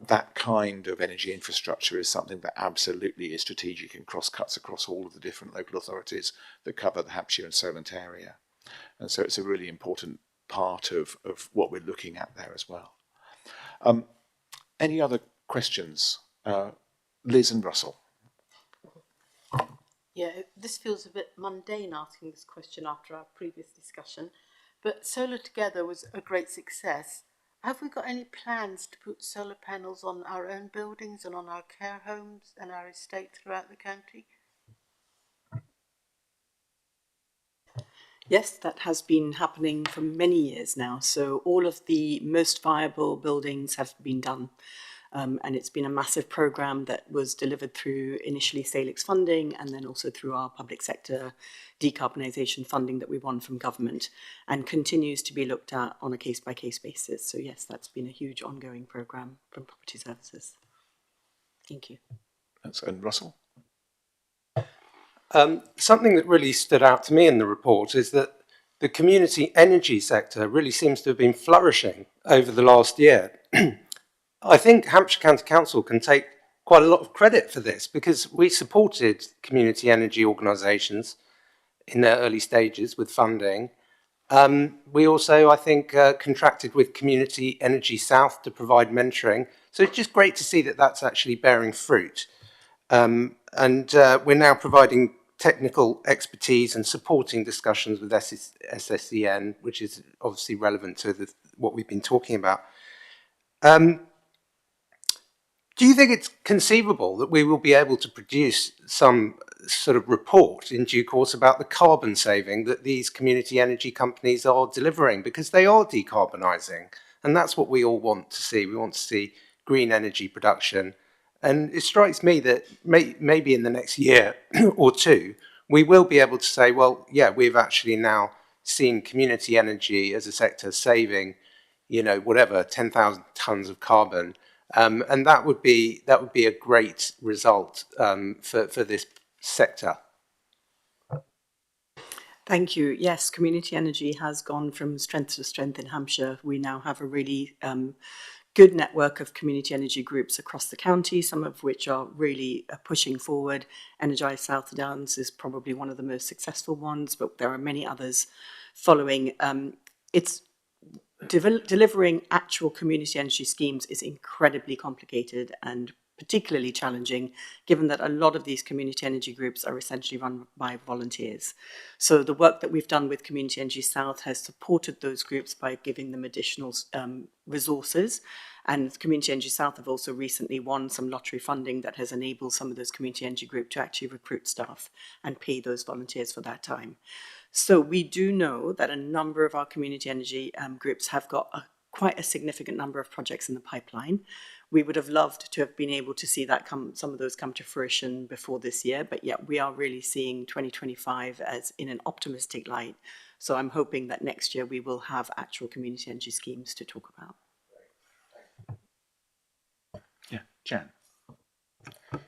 that kind of energy infrastructure is something that absolutely is strategic and cuts across all of the different local authorities that cover the Hampshire and Solent area. And so it's a really important part of what we're looking at there as well. Any other questions? Liz and Russell. Yeah, this feels a bit mundane asking this question after our previous discussion, but Solar Together was a great success. Have we got any plans to put solar panels on our own buildings and on our care homes and our estate throughout the county? Yes, that has been happening for many years now. So all of the most viable buildings have been done. And it's been a massive programme that was delivered through initially Salix funding and then also through our public sector decarbonisation funding that we won from government, and continues to be looked at on a case-by-case basis. So yes, that's been a huge ongoing programme from Property Services. Thank you. Thanks. And Russell? Something that really stood out to me in the report is that the community energy sector really seems to have been flourishing over the last year. I think Hampshire County Council can take quite a lot of credit for this, because we supported community energy organisations in their early stages with funding. We also, I think, contracted with Community Energy South to provide mentoring. So it's just great to see that that's actually bearing fruit. And we're now providing technical expertise and supporting discussions with SSEN, which is obviously relevant to what we've been talking about. Do you think it's conceivable that we will be able to produce some sort of report in due course about the carbon saving that these community energy companies are delivering? Because they are decarbonising, and that's what we all want to see. We want to see green energy production. And it strikes me that maybe in the next year or two, we will be able to say, well, yeah, we've actually now seen community energy as a sector saving, you know, whatever, 10,000 tons of carbon. And that would be a great result for this sector. Thank you. Yes, community energy has gone from strength to strength in Hampshire. We now have a really good network of community energy groups across the county, some of which are really pushing forward. Energise South Downs is probably one of the most successful ones, but there are many others following. It's delivering actual community energy schemes is incredibly complicated and particularly challenging, given that a lot of these community energy groups are essentially run by volunteers. So the work that we've done with Community Energy South has supported those groups by giving them additional resources. And Community Energy South have also recently won some lottery funding that has enabled some of those community energy groups to actually recruit staff and pay those volunteers for that time. So we do know that a number of our community energy groups have got quite a significant number of projects in the pipeline. We would have loved to have been able to see that some of those come to fruition before this year, but yet we are really seeing 2025 as in an optimistic light. So I'm hoping that next year we will have actual community energy schemes to talk about. Yeah, Jan.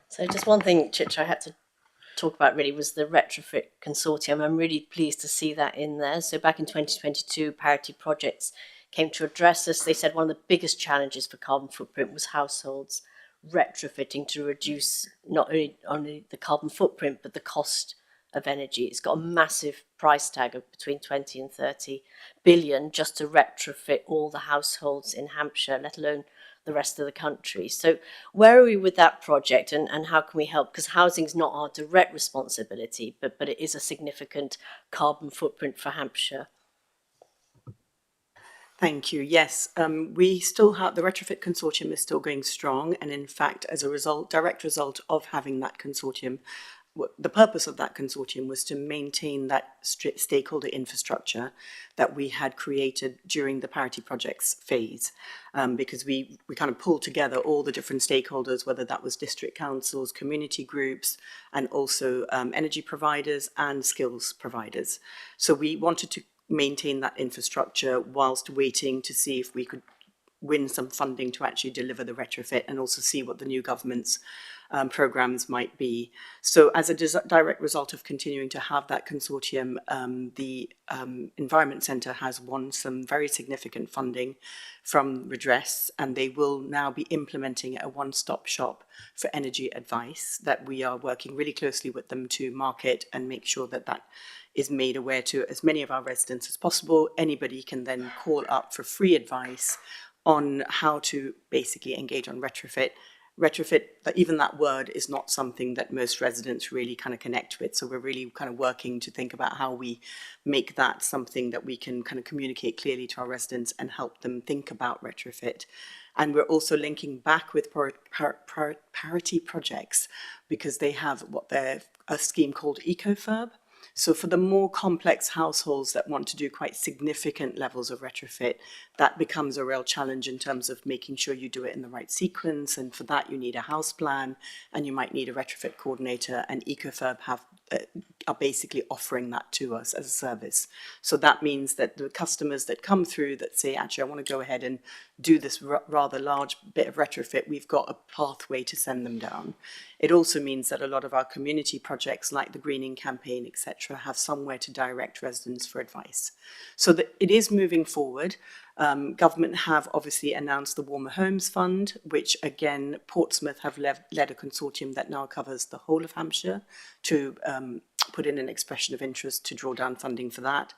So just one thing, Chitra, I had to talk about really was the retrofit consortium. I'm really pleased to see that in there. So back in 2022, Parity Projects came to address this. They said one of the biggest challenges for carbon footprint was households retrofitting to reduce not only the carbon footprint, but the cost of energy. It's got a massive price tag of between 20 and 30 billion just to retrofit all the households in Hampshire, let alone the rest of the country. So where are we with that project and how can we help? Because housing is not our direct responsibility, but it is a significant carbon footprint for Hampshire. Thank you. Yes, we still have, the retrofit consortium is still going strong. And in fact, as a result, direct result of having that consortium, the purpose of that consortium was to maintain that stakeholder infrastructure that we had created during the Parity Projects phase, because we kind of pulled together all the different stakeholders, whether that was district councils, community groups, and also energy providers and skills providers. So we wanted to maintain that infrastructure whilst waiting to see if we could win some funding to actually deliver the retrofit and also see what the new government's programs might be. So as a direct result of continuing to have that consortium, the Environment Centre has won some very significant funding from Redress, and they will now be implementing a one-stop shop for energy advice that we are working really closely with them to market and make sure that that is made aware to as many of our residents as possible. Anybody can then call up for free advice on how to basically engage on retrofit. Retrofit, even that word is not something that most residents really kind of connect with. So we're really kind of working to think about how we make that something that we can kind of communicate clearly to our residents and help them think about retrofit. And we're also linking back with Parity Projects because they have a scheme called EcoFurb. So for the more complex households that want to do quite significant levels of retrofit, that becomes a real challenge in terms of making sure you do it in the right sequence. And for that, you need a house plan and you might need a retrofit coordinator, and EcoFurb are basically offering that to us as a service. So that means that the customers that come through that say, actually, I want to go ahead and do this rather large bit of retrofit, we've got a pathway to send them down. It also means that a lot of our community projects like the Greening Campaign, etc., have somewhere to direct residents for advice. So that it is moving forward. Government have obviously announced the Warmer Homes Fund, which again, Portsmouth have led a consortium that now covers the whole of Hampshire to put in an expression of interest to draw down funding for that.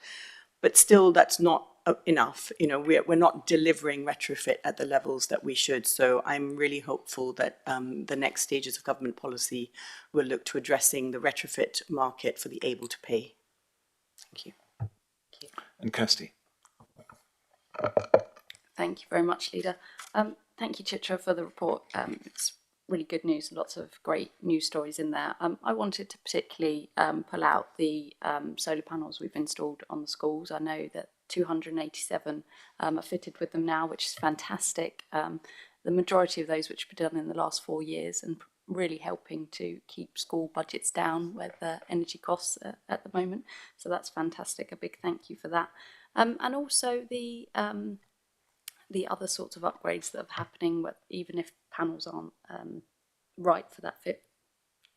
But still, that's not enough. You know, we're not delivering retrofit at the levels that we should. So I'm really hopeful that the next stages of government policy will look to addressing the retrofit market for the able to pay. Thank you. And Kirsty. Thank you very much, Leader. Thank you, Chitra, for the report. It's really good news, lots of great news stories in there. I wanted to particularly pull out the solar panels we've installed on the schools. I know that 287 are fitted with them now, which is fantastic. The majority of those which have been done in the last 4 years, and really helping to keep school budgets down with the energy costs at the moment. So that's fantastic. A big thank you for that. And also the other sorts of upgrades that are happening, even if panels aren't right for that fit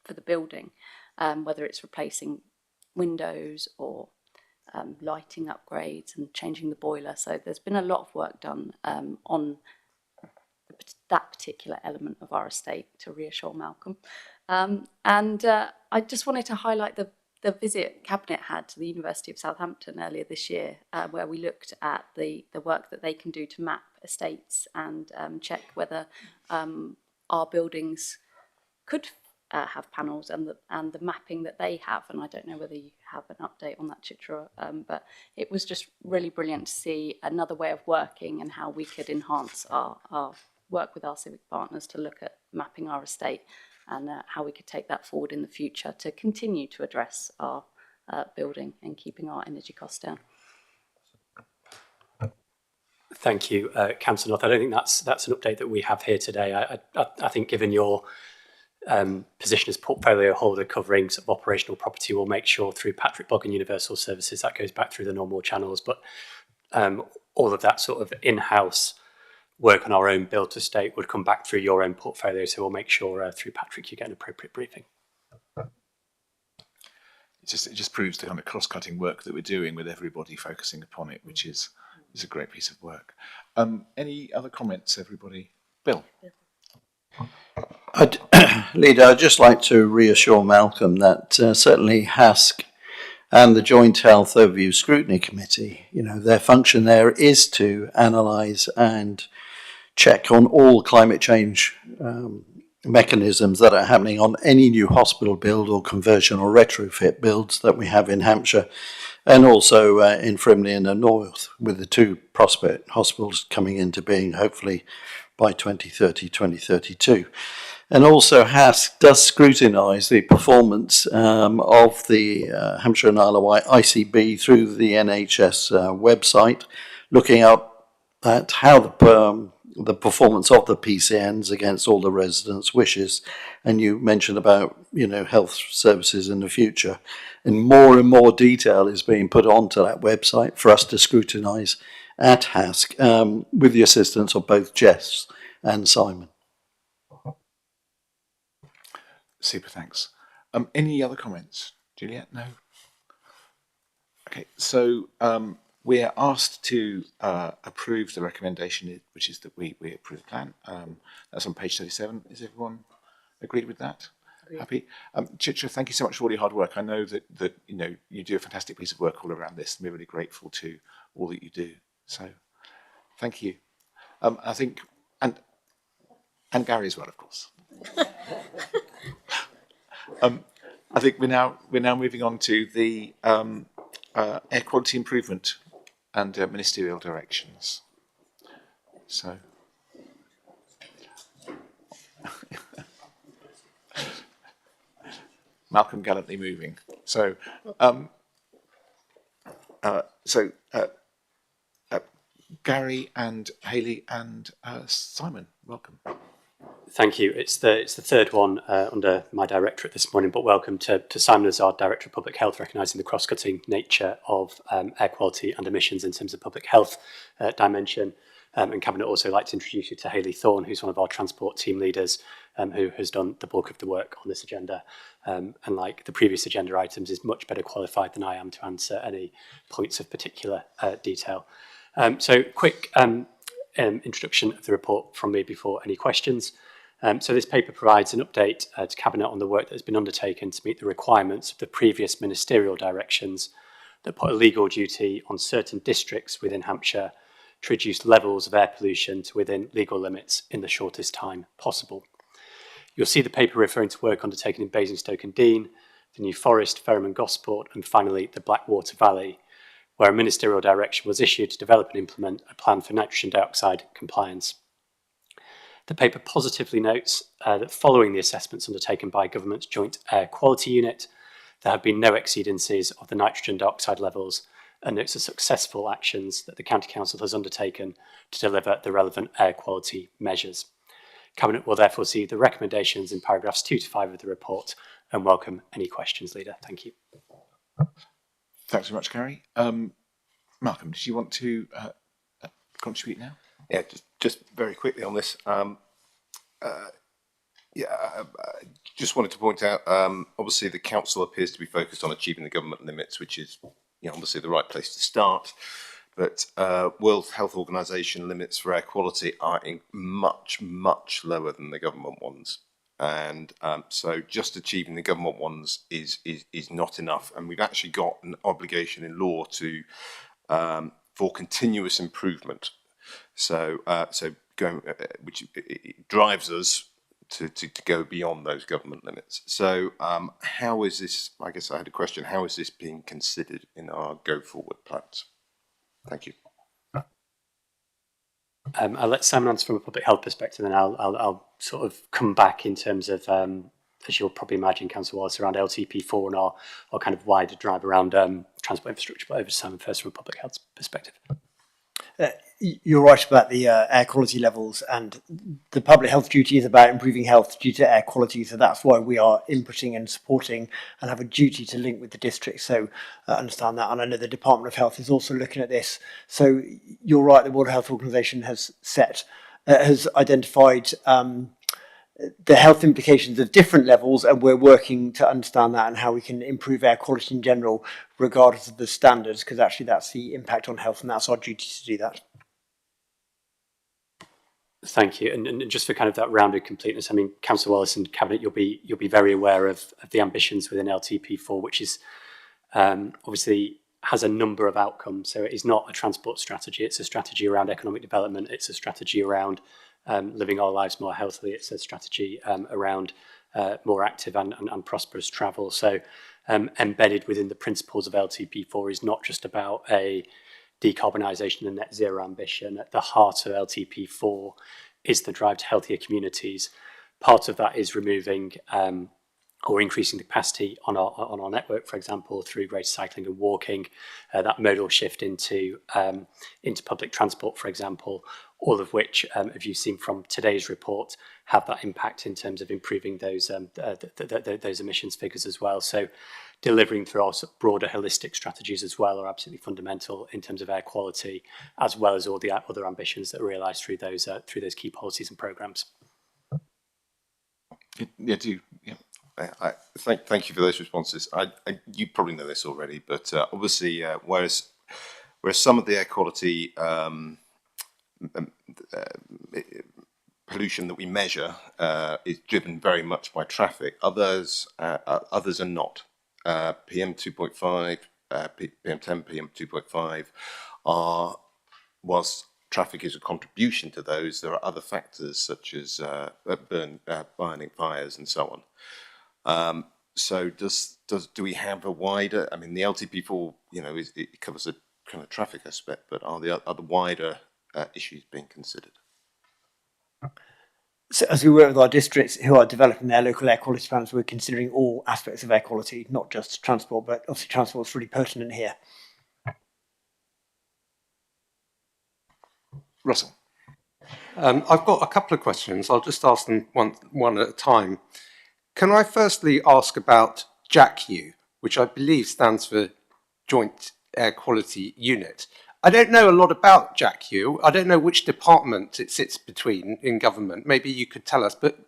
for the building, whether it's replacing windows or lighting upgrades and changing the boiler. So there's been a lot of work done on that particular element of our estate, to reassure Malcolm. I just wanted to highlight the visit Cabinet had to the University of Southampton earlier this year, where we looked at the work that they can do to map estates and check whether our buildings could have panels, and the mapping that they have. And I don't know whether you have an update on that, Chitra, but it was just really brilliant to see another way of working and how we could enhance our work with our civic partners to look at mapping our estate and how we could take that forward in the future to continue to address our building and keeping our energy costs down. Thank you, Councillor North. I don't think that's an update that we have here today. I think given your position as portfolio holder covering sort of operational property, we'll make sure through Patrick Bogg and Universal Services that goes back through the normal channels. But all of that sort of in-house work on our own built estate would come back through your own portfolio. So we'll make sure through Patrick you get an appropriate briefing. It just proves the kind of cross-cutting work that we're doing with everybody focusing upon it, which is a great piece of work. Any other comments, everybody? Bill? Leader, I'd just like to reassure Malcolm that certainly HASC and the Joint Health Overview Scrutiny Committee, their function there is to analyse and check on all climate change mechanisms that are happening on any new hospital build or conversion or retrofit builds that we have in Hampshire, and also in Frimley in the north, with the two Prospect hospitals coming into being hopefully by 2030, 2032. And also HASC does scrutinise the performance of the Hampshire and Isle of Wight ICB through the NHS website, looking at how the performance of the PCNs against all the residents' wishes. And you mentioned about, health services in the future. And more detail is being put onto that website for us to scrutinise at HASC with the assistance of both Jess and Simon. Super, thanks. Any other comments? Juliet? No? Okay, so we are asked to approve the recommendation, which is that we approve the plan. That's on page 37. Is everyone agreed with that? Agreed. Happy? Chitra, thank you so much for all your hard work. I know that you do a fantastic piece of work all around this, and we're really grateful to all that you do. So, thank you. I think, and Gary as well, of course. I think we're now moving on to the air quality improvement and ministerial directions. So, Malcolm gallantly moving. So, Gary and Hayley and Simon, welcome. Thank you. It's the third one under my directorate this morning, but welcome to Simon as our Director of Public Health, recognising the cross-cutting nature of air quality and emissions in terms of public health dimension. And Cabinet also like to introduce you to Hayley Thorne, who's one of our transport team leaders, who has done the bulk of the work on this agenda. And like the previous agenda items, is much better qualified than I am to answer any points of particular detail. So quick introduction of the report from me before any questions. So this paper provides an update to Cabinet on the work that has been undertaken to meet the requirements of the previous ministerial directions that put a legal duty on certain districts within Hampshire to reduce levels of air pollution to within legal limits in the shortest time possible. You'll see the paper referring to work undertaken in Basingstoke and Deane, the New Forest, Ferrum and Gosport, and finally the Blackwater Valley, where a ministerial direction was issued to develop and implement a plan for nitrogen dioxide compliance. The paper positively notes that following the assessments undertaken by Government's Joint Air Quality Unit, there have been no exceedances of the nitrogen dioxide levels, and notes the successful actions that the County Council has undertaken to deliver the relevant air quality measures. Cabinet will therefore see the recommendations in paragraphs 2 to 5 of the report and welcome any questions, Leader. Thank you. Thanks very much, Gary. Malcolm, did you want to contribute now? Yeah, just very quickly on this. Just wanted to point out, obviously the council appears to be focused on achieving the government limits, which is obviously the right place to start. But World Health Organization limits for air quality are much, much lower than the government ones. And so just achieving the government ones is not enough. And we've actually got an obligation in law to for continuous improvement. So going, which it drives us to go beyond those government limits. So how is this, I guess I had a question, how is this being considered in our go forward plans? Thank you. I'll let Simon answer from a public health perspective, and I'll sort of come back in terms of, as you'll probably imagine, Councillor Wallace, around LTP4 and our kind of wider drive around transport infrastructure. But over to Simon first from a public health perspective. You're right about the air quality levels, and the public health duty is about improving health due to air quality. So that's why we are inputting and supporting and have a duty to link with the district. So understand that. And I know the Department of Health is also looking at this. So you're right, the World Health Organization has identified the health implications of different levels, and we're working to understand that and how we can improve air quality in general, regardless of the standards, because actually that's the impact on health, and that's our duty to do that. Thank you. And just for kind of that rounded completeness, I mean, Councillor Wallace and Cabinet, you'll be very aware of the ambitions within LTP4, which is obviously has a number of outcomes. So it is not a transport strategy. It's a strategy around economic development. It's a strategy around living our lives more healthily. It's a strategy around more active and prosperous travel. So embedded within the principles of LTP4 is not just about a decarbonisation and net zero ambition. At the heart of LTP4 is the drive to healthier communities. Part of that is removing or increasing the capacity on our network, for example, through greater cycling and walking, that modal shift into public transport, for example, all of which, as you've seen from today's report, have that impact in terms of improving those emissions figures as well. So delivering through our broader holistic strategies as well are absolutely fundamental in terms of air quality, as well as all the other ambitions that are realised through those key policies and programmes. Thank you for those responses. You probably know this already, but obviously, whereas some of the air quality pollution that we measure is driven very much by traffic, others are not. PM 2.5, PM10, PM 2.5 are, whilst traffic is a contribution to those, there are other factors such as burning fires and so on. So do we have a wider, I mean, the LTP4, it covers a kind of traffic aspect, but are the wider issues being considered? So as we work with our districts who are developing their local air quality plans, we're considering all aspects of air quality, not just transport, but obviously transport is really pertinent here. Russell. I've got a couple of questions. I'll just ask them one at a time. Can I firstly ask about JACU, which I believe stands for Joint Air Quality Unit? I don't know a lot about JACU. I don't know which department it sits between in government. Maybe you could tell us, but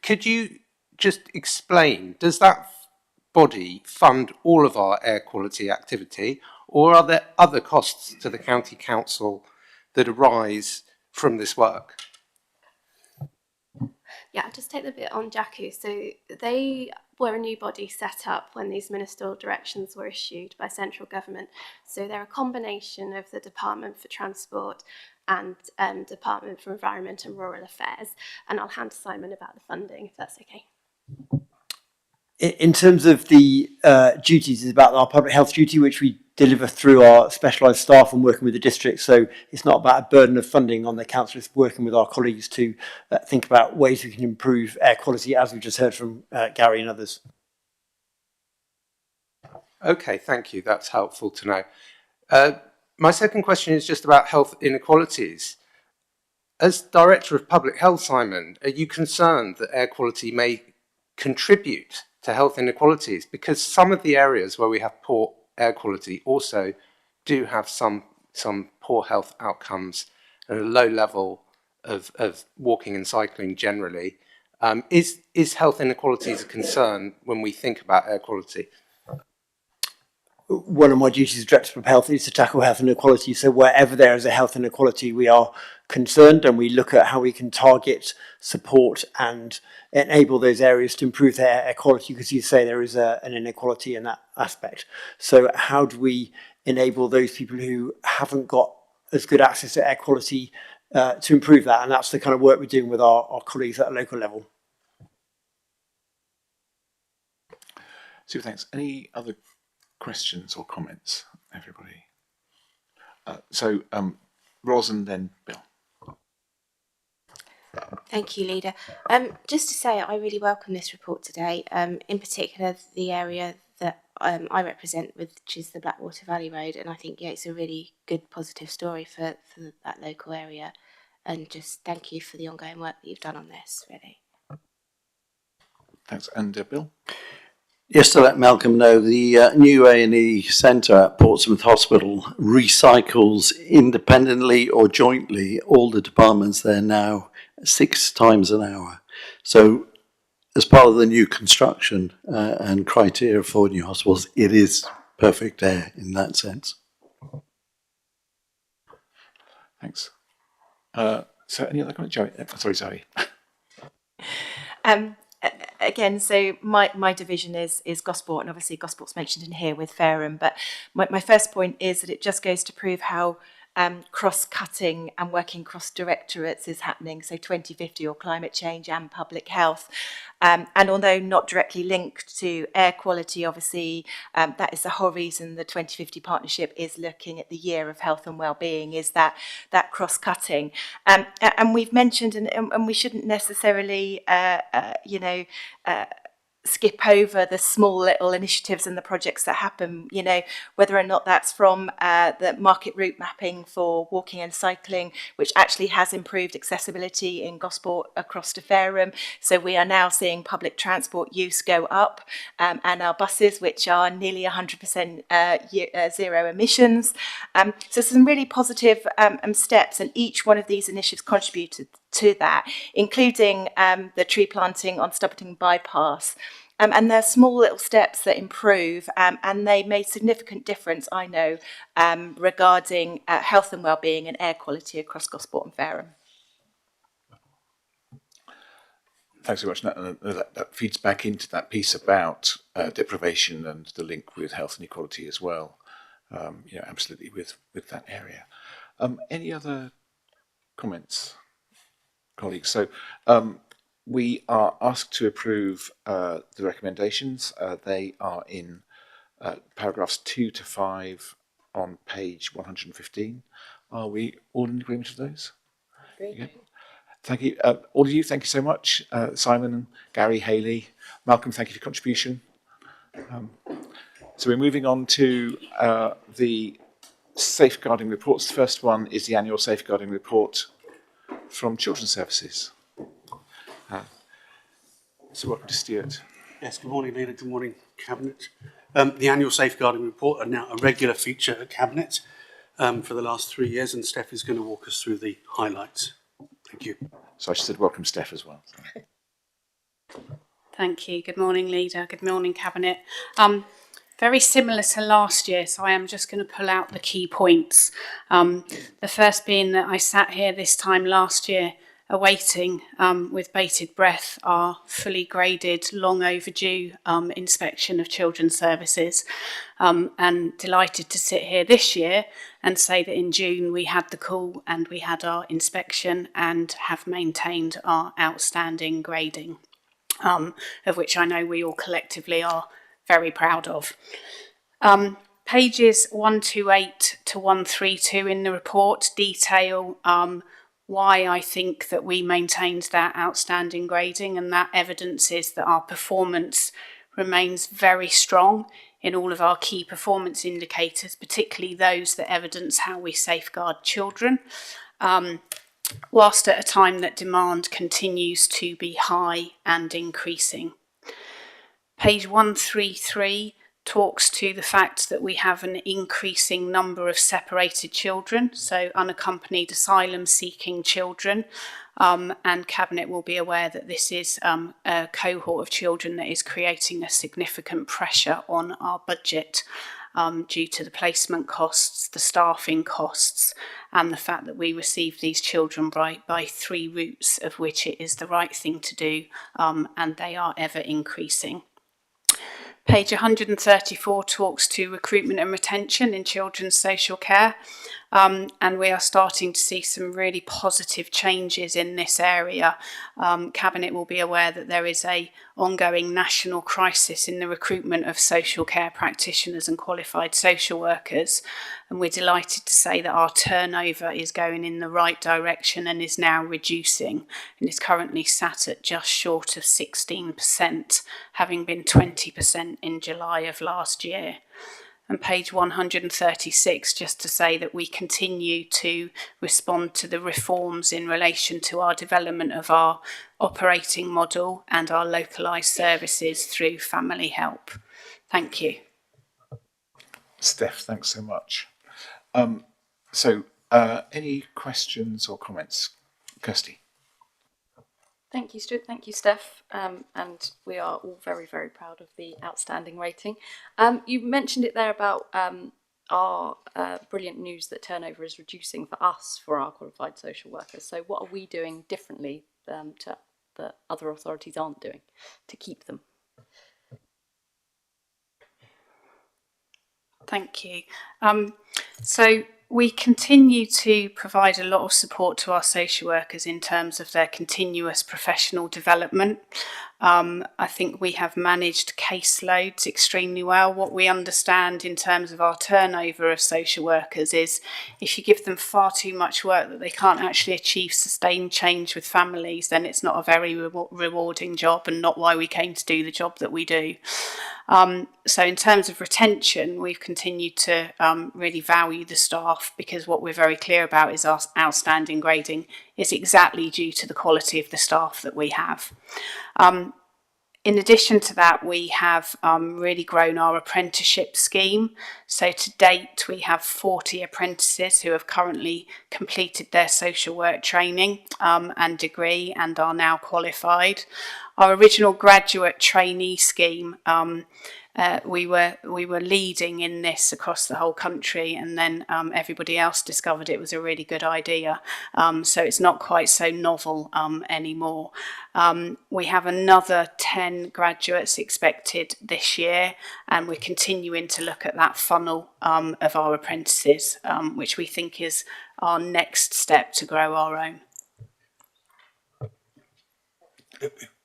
could you just explain, does that body fund all of our air quality activity, or are there other costs to the county council that arise from this work? Yeah, I'll just take the bit on JACU. So they were a new body set up when these ministerial directions were issued by central government. So they're a combination of the Department for Transport and Department for Environment and Rural Affairs. And I'll hand to Simon about the funding, if that's okay. In terms of the duties, it's about our public health duty, which we deliver through our specialised staff and working with the district. So it's not about a burden of funding on the council, it's working with our colleagues to think about ways we can improve air quality, as we just heard from Gary and others. Okay, thank you. That's helpful to know. My second question is just about health inequalities. As Director of Public Health, Simon, are you concerned that air quality may contribute to health inequalities? Because some of the areas where we have poor air quality also do have some poor health outcomes and a low level of walking and cycling generally. Is health inequalities a concern when we think about air quality? One of my duties as Director of Health is to tackle health inequality. So wherever there is a health inequality, we are concerned and we look at how we can target, support and enable those areas to improve their air quality, because you say there is an inequality in that aspect. So how do we enable those people who haven't got as good access to air quality to improve that? And that's the kind of work we're doing with our colleagues at a local level. Super, thanks. Any other questions or comments, everybody? Ros and then Bill. Thank you, Leader. Just to say, I really welcome this report today, in particular the area that I represent, which is the Blackwater Valley Road, and I think it's a really good positive story for that local area, and just thank you for the ongoing work that you've done on this, really. Thanks. And Bill? Just to let Malcolm know, the new A&E centre at Portsmouth Hospital recycles independently or jointly all the departments there now 6 times an hour. So as part of the new construction and criteria for new hospitals, it is perfect air in that sense. Thanks. So any other comment? Joey? Sorry, Zoe. Again, so my division is Gosport, and obviously Gosport's mentioned in here with Fareham, but my first point is that it just goes to prove how cross-cutting and working cross directorates is happening, so 2050 or climate change and public health. And although not directly linked to air quality, obviously, that is the whole reason the 2050 partnership is looking at the year of health and well-being, is that cross-cutting. And we've mentioned, and we shouldn't necessarily, skip over the small little initiatives and the projects that happen, whether or not that's from the market route mapping for walking and cycling, which actually has improved accessibility in Gosport across to Fareham. So we are now seeing public transport use go up, and our buses, which are nearly 100% zero emissions. So some really positive steps, and each one of these initiatives contributed to that, including the tree planting on Stubberton Bypass. And they're small little steps that improve, and they made significant difference, I know, regarding health and well-being and air quality across Gosport and Fareham. Thanks very much. That feeds back into that piece about deprivation and the link with health inequality as well. Absolutely with that area. Any other comments, colleagues? So we are asked to approve the recommendations. They are in paragraphs 2 to 5 on page 115. Are we all in agreement with those? Yeah. Thank you. All of you, thank you so much. Simon, Gary, Hayley, Malcolm, thank you for your contribution. So we're moving on to the safeguarding reports. The first one is the annual safeguarding report from Children's Services. So welcome to Stuart. Yes, good morning, Leader. Good morning, Cabinet. The annual safeguarding report are now a regular feature at Cabinet for the last 3 years, and Steph is going to walk us through the highlights. Thank you. So I should said welcome, Steph, as well. Thank you. Good morning, Leader. Good morning, Cabinet. Very similar to last year, so I am just going to pull out the key points. The first being that I sat here this time last year awaiting with bated breath our fully graded, long overdue inspection of Children's Services, and delighted to sit here this year and say that in June we had the call and we had our inspection and have maintained our outstanding grading, of which I know we all collectively are very proud of. Pages 128 to 132 in the report detail why I think that we maintained that outstanding grading, and that evidence is that our performance remains very strong in all of our key performance indicators, particularly those that evidence how we safeguard children. whilst at a time that demand continues to be high and increasing. Page 133 talks to the fact that we have an increasing number of separated children, so unaccompanied asylum-seeking children, and Cabinet will be aware that this is a cohort of children that is creating a significant pressure on our budget due to the placement costs, the staffing costs, and the fact that we receive these children by 3 routes, of which it is the right thing to do, and they are ever increasing. Page 134 talks to recruitment and retention in children's social care, and we are starting to see some really positive changes in this area. Cabinet will be aware that there is an ongoing national crisis in the recruitment of social care practitioners and qualified social workers, and we're delighted to say that our turnover is going in the right direction and is now reducing, and is currently sat at just short of 16%, having been 20% in July of last year. And page 136, just to say that we continue to respond to the reforms in relation to our development of our operating model and our localised services through family help. Thank you. Steph, thanks so much. Any questions or comments? Kirsty. Thank you, Stuart. Thank you, Steph. And we are all very, very proud of the outstanding rating. You mentioned it there about our brilliant news that turnover is reducing for us, for our qualified social workers. So what are we doing differently to that other authorities aren't doing to keep them? Thank you. So we continue to provide a lot of support to our social workers in terms of their continuous professional development. I think we have managed caseloads extremely well. What we understand in terms of our turnover of social workers is if you give them far too much work that they can't actually achieve sustained change with families, then it's not a very rewarding job and not why we came to do the job that we do. So in terms of retention, we've continued to really value the staff, because what we're very clear about is our outstanding grading is exactly due to the quality of the staff that we have. In addition to that, we have really grown our apprenticeship scheme. So to date, we have 40 apprentices who have currently completed their social work training and degree and are now qualified. Our original graduate trainee scheme, we were leading in this across the whole country, and then everybody else discovered it was a really good idea. So it's not quite so novel anymore. We have another 10 graduates expected this year, and we're continuing to look at that funnel of our apprentices, which we think is our next step to grow our own.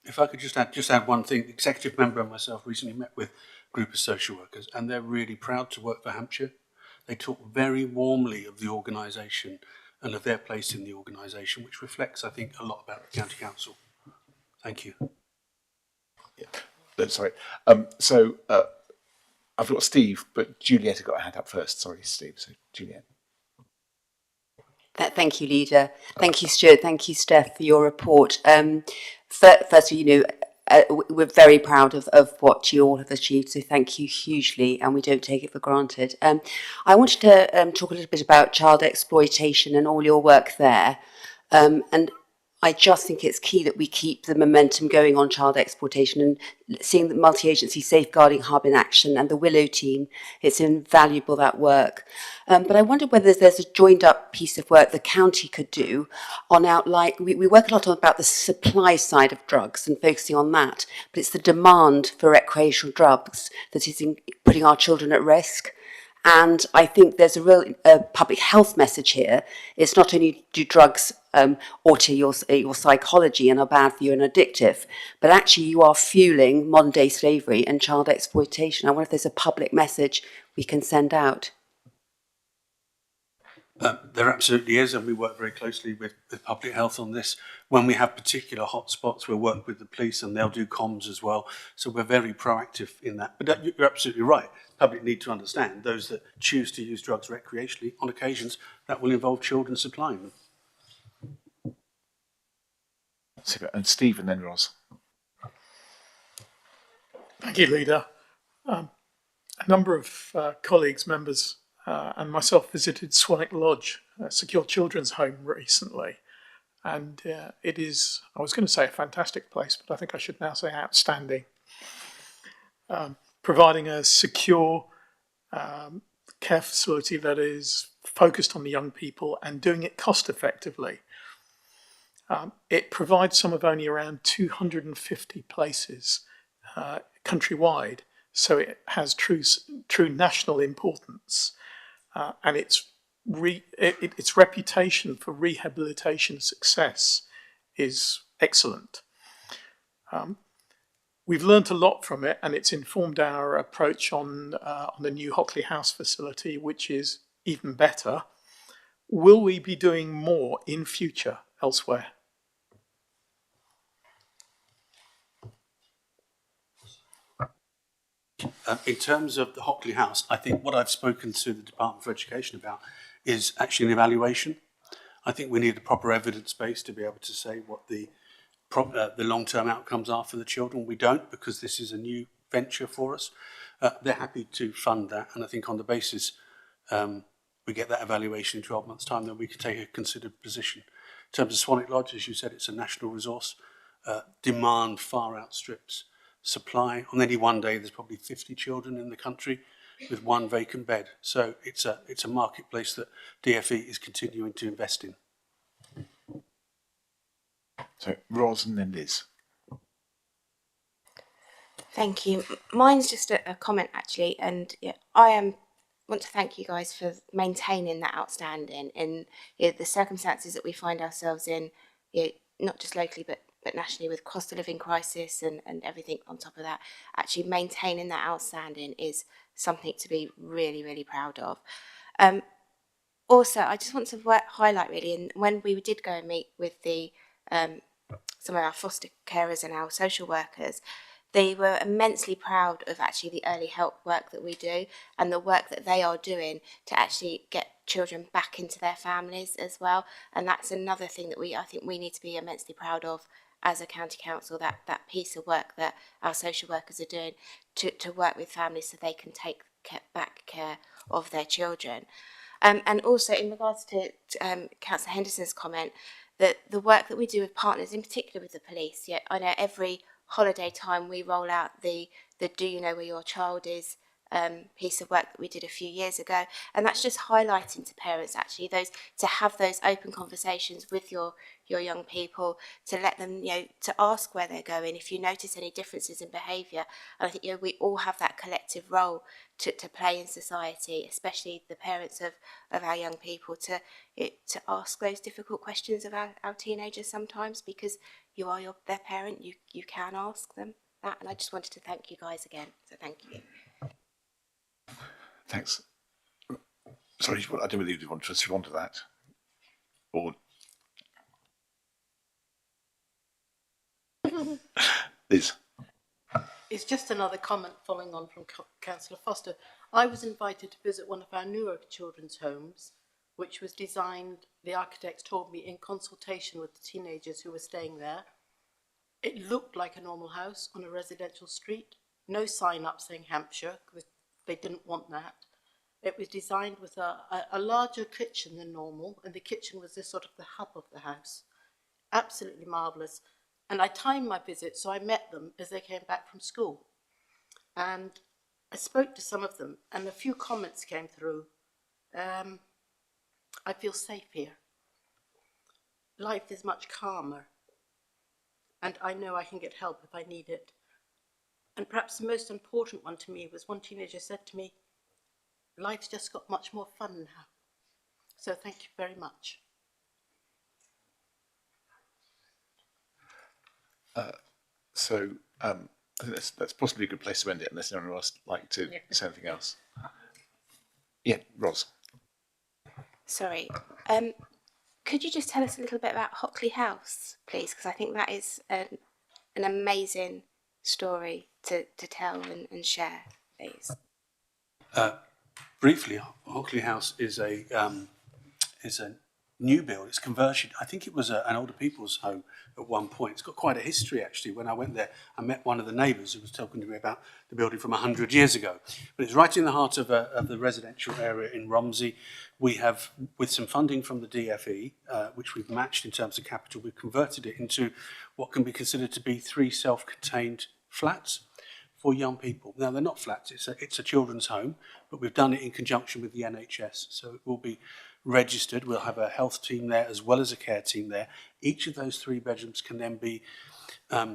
If I could just add one thing. The executive member and myself recently met with a group of social workers, and they're really proud to work for Hampshire. They talk very warmly of the organisation and of their place in the organisation, which reflects, I think, a lot about the County Council. Thank you. Yeah. Sorry. I've got Steve, but Juliet got her hand up first. Sorry, Steve. So Juliet. Thank you, Leader. Thank you, Stuart. Thank you, Steph, for your report. Firstly, we're very proud of what you all have achieved, so thank you hugely, and we don't take it for granted. I wanted to talk a little bit about child exploitation and all your work there. And I just think it's key that we keep the momentum going on child exploitation, and seeing the multi-agency safeguarding hub in action and the Willow team, it's invaluable, that work. But I wonder whether there's a joined up piece of work the county could do on we work a lot about the supply side of drugs and focusing on that, but it's the demand for recreational drugs that is putting our children at risk. And I think there's a real public health message here. It's not only do drugs alter your psychology and are bad for you and addictive, but actually you are fueling modern day slavery and child exploitation. I wonder if there's a public message we can send out. There absolutely is, and we work very closely with public health on this. When we have particular hotspots, we'll work with the police and they'll do comms as well. So we're very proactive in that. But you're absolutely right. Public need to understand those that choose to use drugs recreationally, on occasions, that will involve children supplying them. Super. And Steve and then Ros. Thank you, Leader. A number of colleagues, members, and myself visited Swanwick Lodge, a secure children's home recently. And it is, I was going to say a fantastic place, but I think I should now say outstanding. Providing a secure care facility that is focused on the young people and doing it cost effectively. It provides some of only around 250 places countrywide, so it has true national importance, and its reputation for rehabilitation success is excellent. We've learnt a lot from it, and it's informed our approach on the new Hockley House facility, which is even better. Will we be doing more in future elsewhere? In terms of the Hockley House, I think what I've spoken to the Department for Education about is actually an evaluation. I think we need a proper evidence base to be able to say what the long-term outcomes are for the children. We don't, because this is a new venture for us. They're happy to fund that, and I think on the basis we get that evaluation in 12 months' time, then we can take a considered position. In terms of Swanwick Lodge, as you said, it's a national resource. Demand far outstrips supply. On any one day, there's probably 50 children in the country with one vacant bed. So it's a marketplace that DFE is continuing to invest in. So Ros and then Liz. Thank you. Mine's just a comment actually, and yeah, want to thank you guys for maintaining that outstanding in the circumstances that we find ourselves in, not just locally but nationally, with cost of living crisis and everything on top of that. Actually maintaining that outstanding is something to be really, really proud of. Also, I just want to highlight really, and when we did go and meet with some of our foster carers and our social workers, they were immensely proud of actually the early help work that we do and the work that they are doing to actually get children back into their families as well. And that's another thing that I think we need to be immensely proud of as a county council, that piece of work that our social workers are doing to work with families so they can take back care of their children. And also in regards to Councillor Henderson's comment, that the work that we do with partners, in particular with the police, I know every holiday time we roll out the Do You Know Where Your Child Is piece of work that we did a few years ago, and that's just highlighting to parents actually to have those open conversations with your young people, to let them to ask where they're going if you notice any differences in behaviour. And I think we all have that collective role to play in society, especially the parents of our young people, to ask those difficult questions of our teenagers sometimes, because you are their parent, you can ask them that. And I just wanted to thank you guys again, so thank you. Thanks. Sorry, I don't believe you want to respond to that. Or Liz. It's just another comment following on from Councillor Foster. I was invited to visit one of our newer children's homes, which was designed, the architects told me, in consultation with the teenagers who were staying there. It looked like a normal house on a residential street. No sign up saying Hampshire, because they didn't want that. It was designed with a larger kitchen than normal, and the kitchen was this sort of the hub of the house. Absolutely marvellous. And I timed my visit, so I met them as they came back from school. And I spoke to some of them, and a few comments came through. I feel safe here. Life is much calmer. And I know I can get help if I need it. And perhaps the most important one to me was one teenager said to me, life's just got much more fun now. So thank you very much. I think that's possibly a good place to end it, unless anyone else would like to say anything else. Yeah, Ros. Sorry. Could you just tell us a little bit about Hockley House, please? Because I think that is an amazing story to tell and share, please. Briefly, Hockley House is a new build, it's conversion. I think it was an older people's home at one point. It's got quite a history, actually. When I went there, I met one of the neighbours who was talking to me about the building from 100 years ago. But it's right in the heart of the residential area in Romsey. We have, with some funding from the DFE, which we've matched in terms of capital, we've converted it into what can be considered to be 3 self-contained flats for young people. Now, they're not flats, it's a children's home, but we've done it in conjunction with the NHS. So it will be registered. We'll have a health team there as well as a care team there. Each of those 3 bedrooms can then be,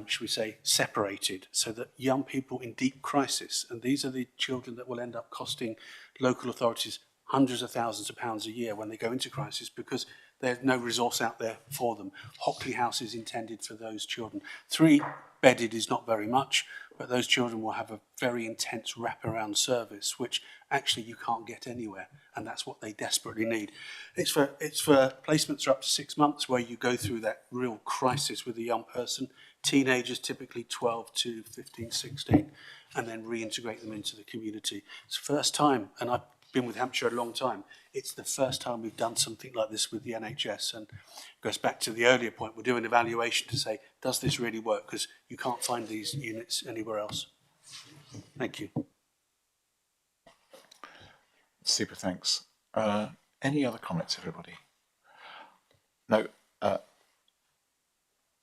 should we say, separated so that young people in deep crisis, and these are the children that will end up costing local authorities hundreds of thousands of pounds a year when they go into crisis because there's no resource out there for them. Hockley House is intended for those children. 3 bedded is not very much, but those children will have a very intense wraparound service, which actually you can't get anywhere, and that's what they desperately need. It's for placements are up to 6 months where you go through that real crisis with a young person, teenagers typically 12 to 15, 16, and then reintegrate them into the community. It's the first time, and I've been with Hampshire a long time, it's the first time we've done something like this with the NHS, and it goes back to the earlier point. We're doing evaluation to say, does this really work? Because you can't find these units anywhere else. Thank you. Super, thanks. Any other comments, everybody? No.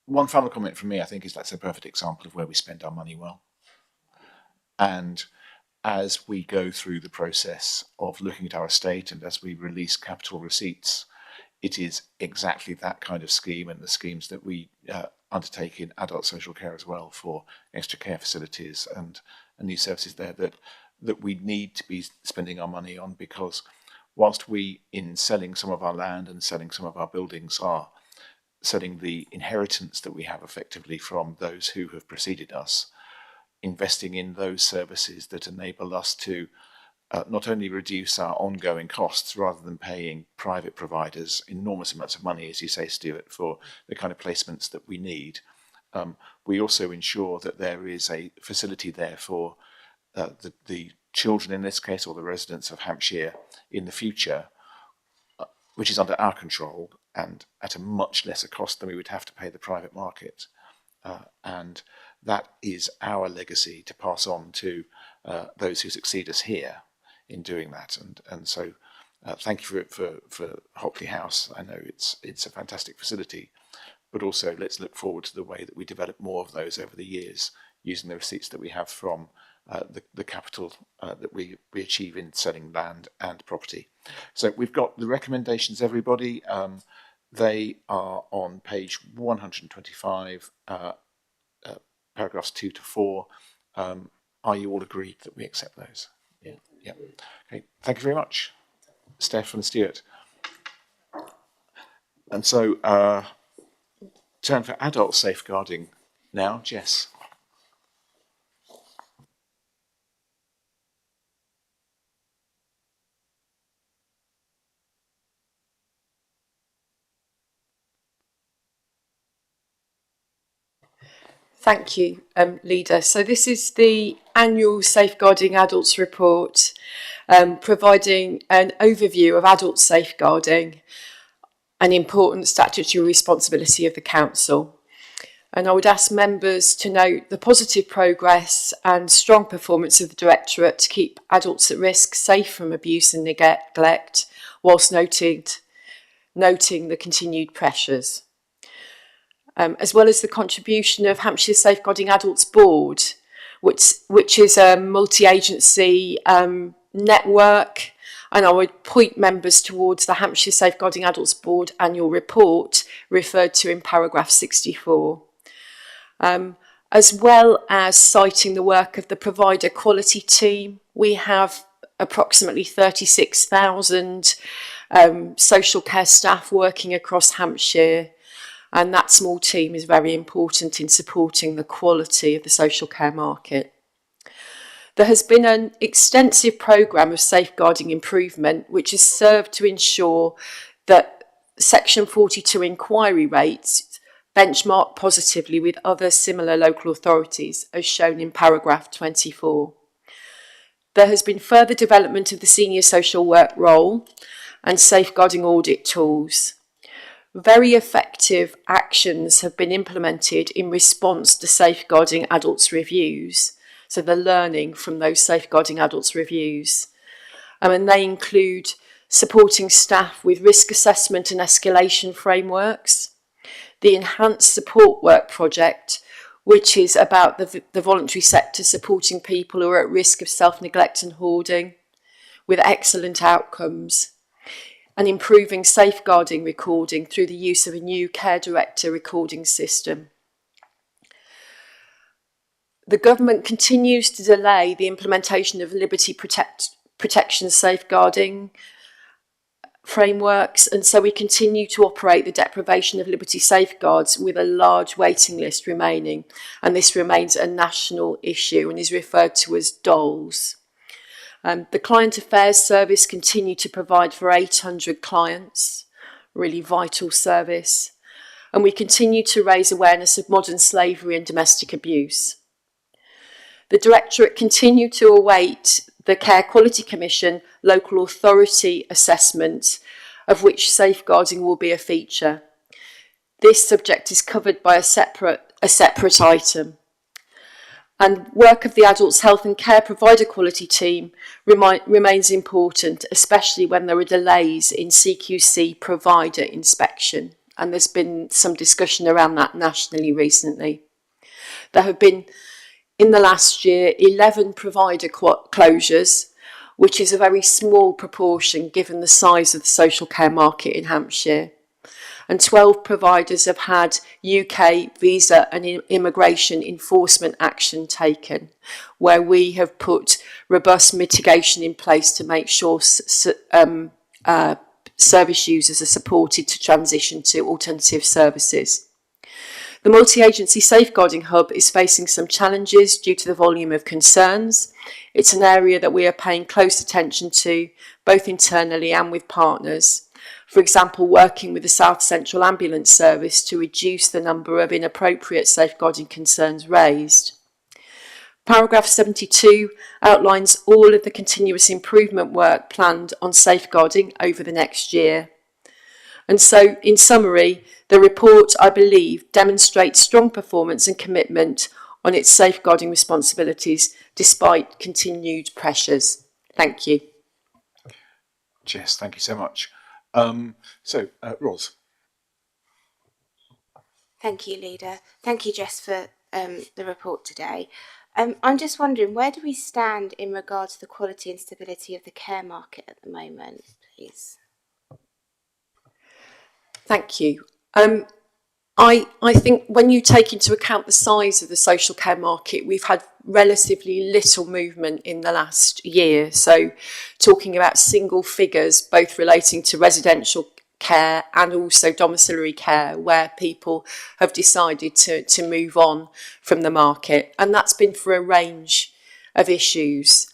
One final comment from me, I think, is that's a perfect example of where we spend our money well. And as we go through the process of looking at our estate and as we release capital receipts, it is exactly that kind of scheme and the schemes that we undertake in adult social care as well for extra care facilities and new services there that we need to be spending our money on, because whilst we, in selling some of our land and selling some of our buildings, are selling the inheritance that we have effectively from those who have preceded us, investing in those services that enable us to not only reduce our ongoing costs rather than paying private providers enormous amounts of money, as you say, Stuart, for the kind of placements that we need, we also ensure that there is a facility there for the children in this case, or the residents of Hampshire in the future, which is under our control and at a much lesser cost than we would have to pay the private market. And that is our legacy to pass on to those who succeed us here in doing that. And so thank you for Hockley House. I know it's a fantastic facility, but also let's look forward to the way that we develop more of those over the years using the receipts that we have from the capital that we achieve in selling land and property. So we've got the recommendations, everybody. They are on page 125, paragraphs 2 to 4. Are you all agreed that we accept those? Yeah. Yeah. Okay. Thank you very much, Steph and Stuart. And so, turn for adult safeguarding now, Jess. Thank you, Leader. So this is the annual Safeguarding Adults report, providing an overview of adult safeguarding, an important statutory responsibility of the Council. And I would ask members to note the positive progress and strong performance of the Directorate to keep adults at risk safe from abuse and neglect, whilst noting the continued pressures. As well as the contribution of Hampshire Safeguarding Adults Board, which is a multi-agency network, and I would point members towards the Hampshire Safeguarding Adults Board annual report referred to in paragraph 64. As well as citing the work of the provider quality team, we have approximately 36,000 social care staff working across Hampshire, and that small team is very important in supporting the quality of the social care market. There has been an extensive programme of safeguarding improvement which has served to ensure that Section 42 inquiry rates benchmark positively with other similar local authorities, as shown in paragraph 24. There has been further development of the senior social work role and safeguarding audit tools. very effective actions have been implemented in response to safeguarding adults reviews. So the learning from those safeguarding adults reviews. And they include supporting staff with risk assessment and escalation frameworks, the Enhanced Support Work project, which is about the voluntary sector supporting people who are at risk of self-neglect and hoarding, with excellent outcomes, and improving safeguarding recording through the use of a new care director recording system. The government continues to delay the implementation of liberty protection safeguarding frameworks, and so we continue to operate the deprivation of liberty safeguards with a large waiting list remaining, and this remains a national issue and is referred to as DOLS. The Client Affairs Service continue to provide for 800 clients, really vital service, and we continue to raise awareness of modern slavery and domestic abuse. The Directorate continue to await the Care Quality Commission local authority assessment, of which safeguarding will be a feature. This subject is covered by a separate item. And work of the Adults Health and Care Provider Quality Team remains important, especially when there are delays in CQC provider inspection. And there's been some discussion around that nationally recently. There have been, in the last year, 11 provider closures, which is a very small proportion given the size of the social care market in Hampshire. And 12 providers have had UK visa and immigration enforcement action taken, where we have put robust mitigation in place to make sure service users are supported to transition to alternative services. The multi-agency safeguarding hub is facing some challenges due to the volume of concerns. It's an area that we are paying close attention to, both internally and with partners. For example, working with the South Central Ambulance Service to reduce the number of inappropriate safeguarding concerns raised. Paragraph 72 outlines all of the continuous improvement work planned on safeguarding over the next year. And so, in summary, the report, I believe, demonstrates strong performance and commitment on its safeguarding responsibilities despite continued pressures. Thank you. Jess, thank you so much. Ros. Thank you, Leader. Thank you, Jess, for the report today. I'm just wondering, where do we stand in regard to the quality and stability of the care market at the moment, please? Thank you. I think when you take into account the size of the social care market, we've had relatively little movement in the last year. So talking about single figures, both relating to residential care and also domiciliary care, where people have decided to move on from the market. And that's been for a range of issues.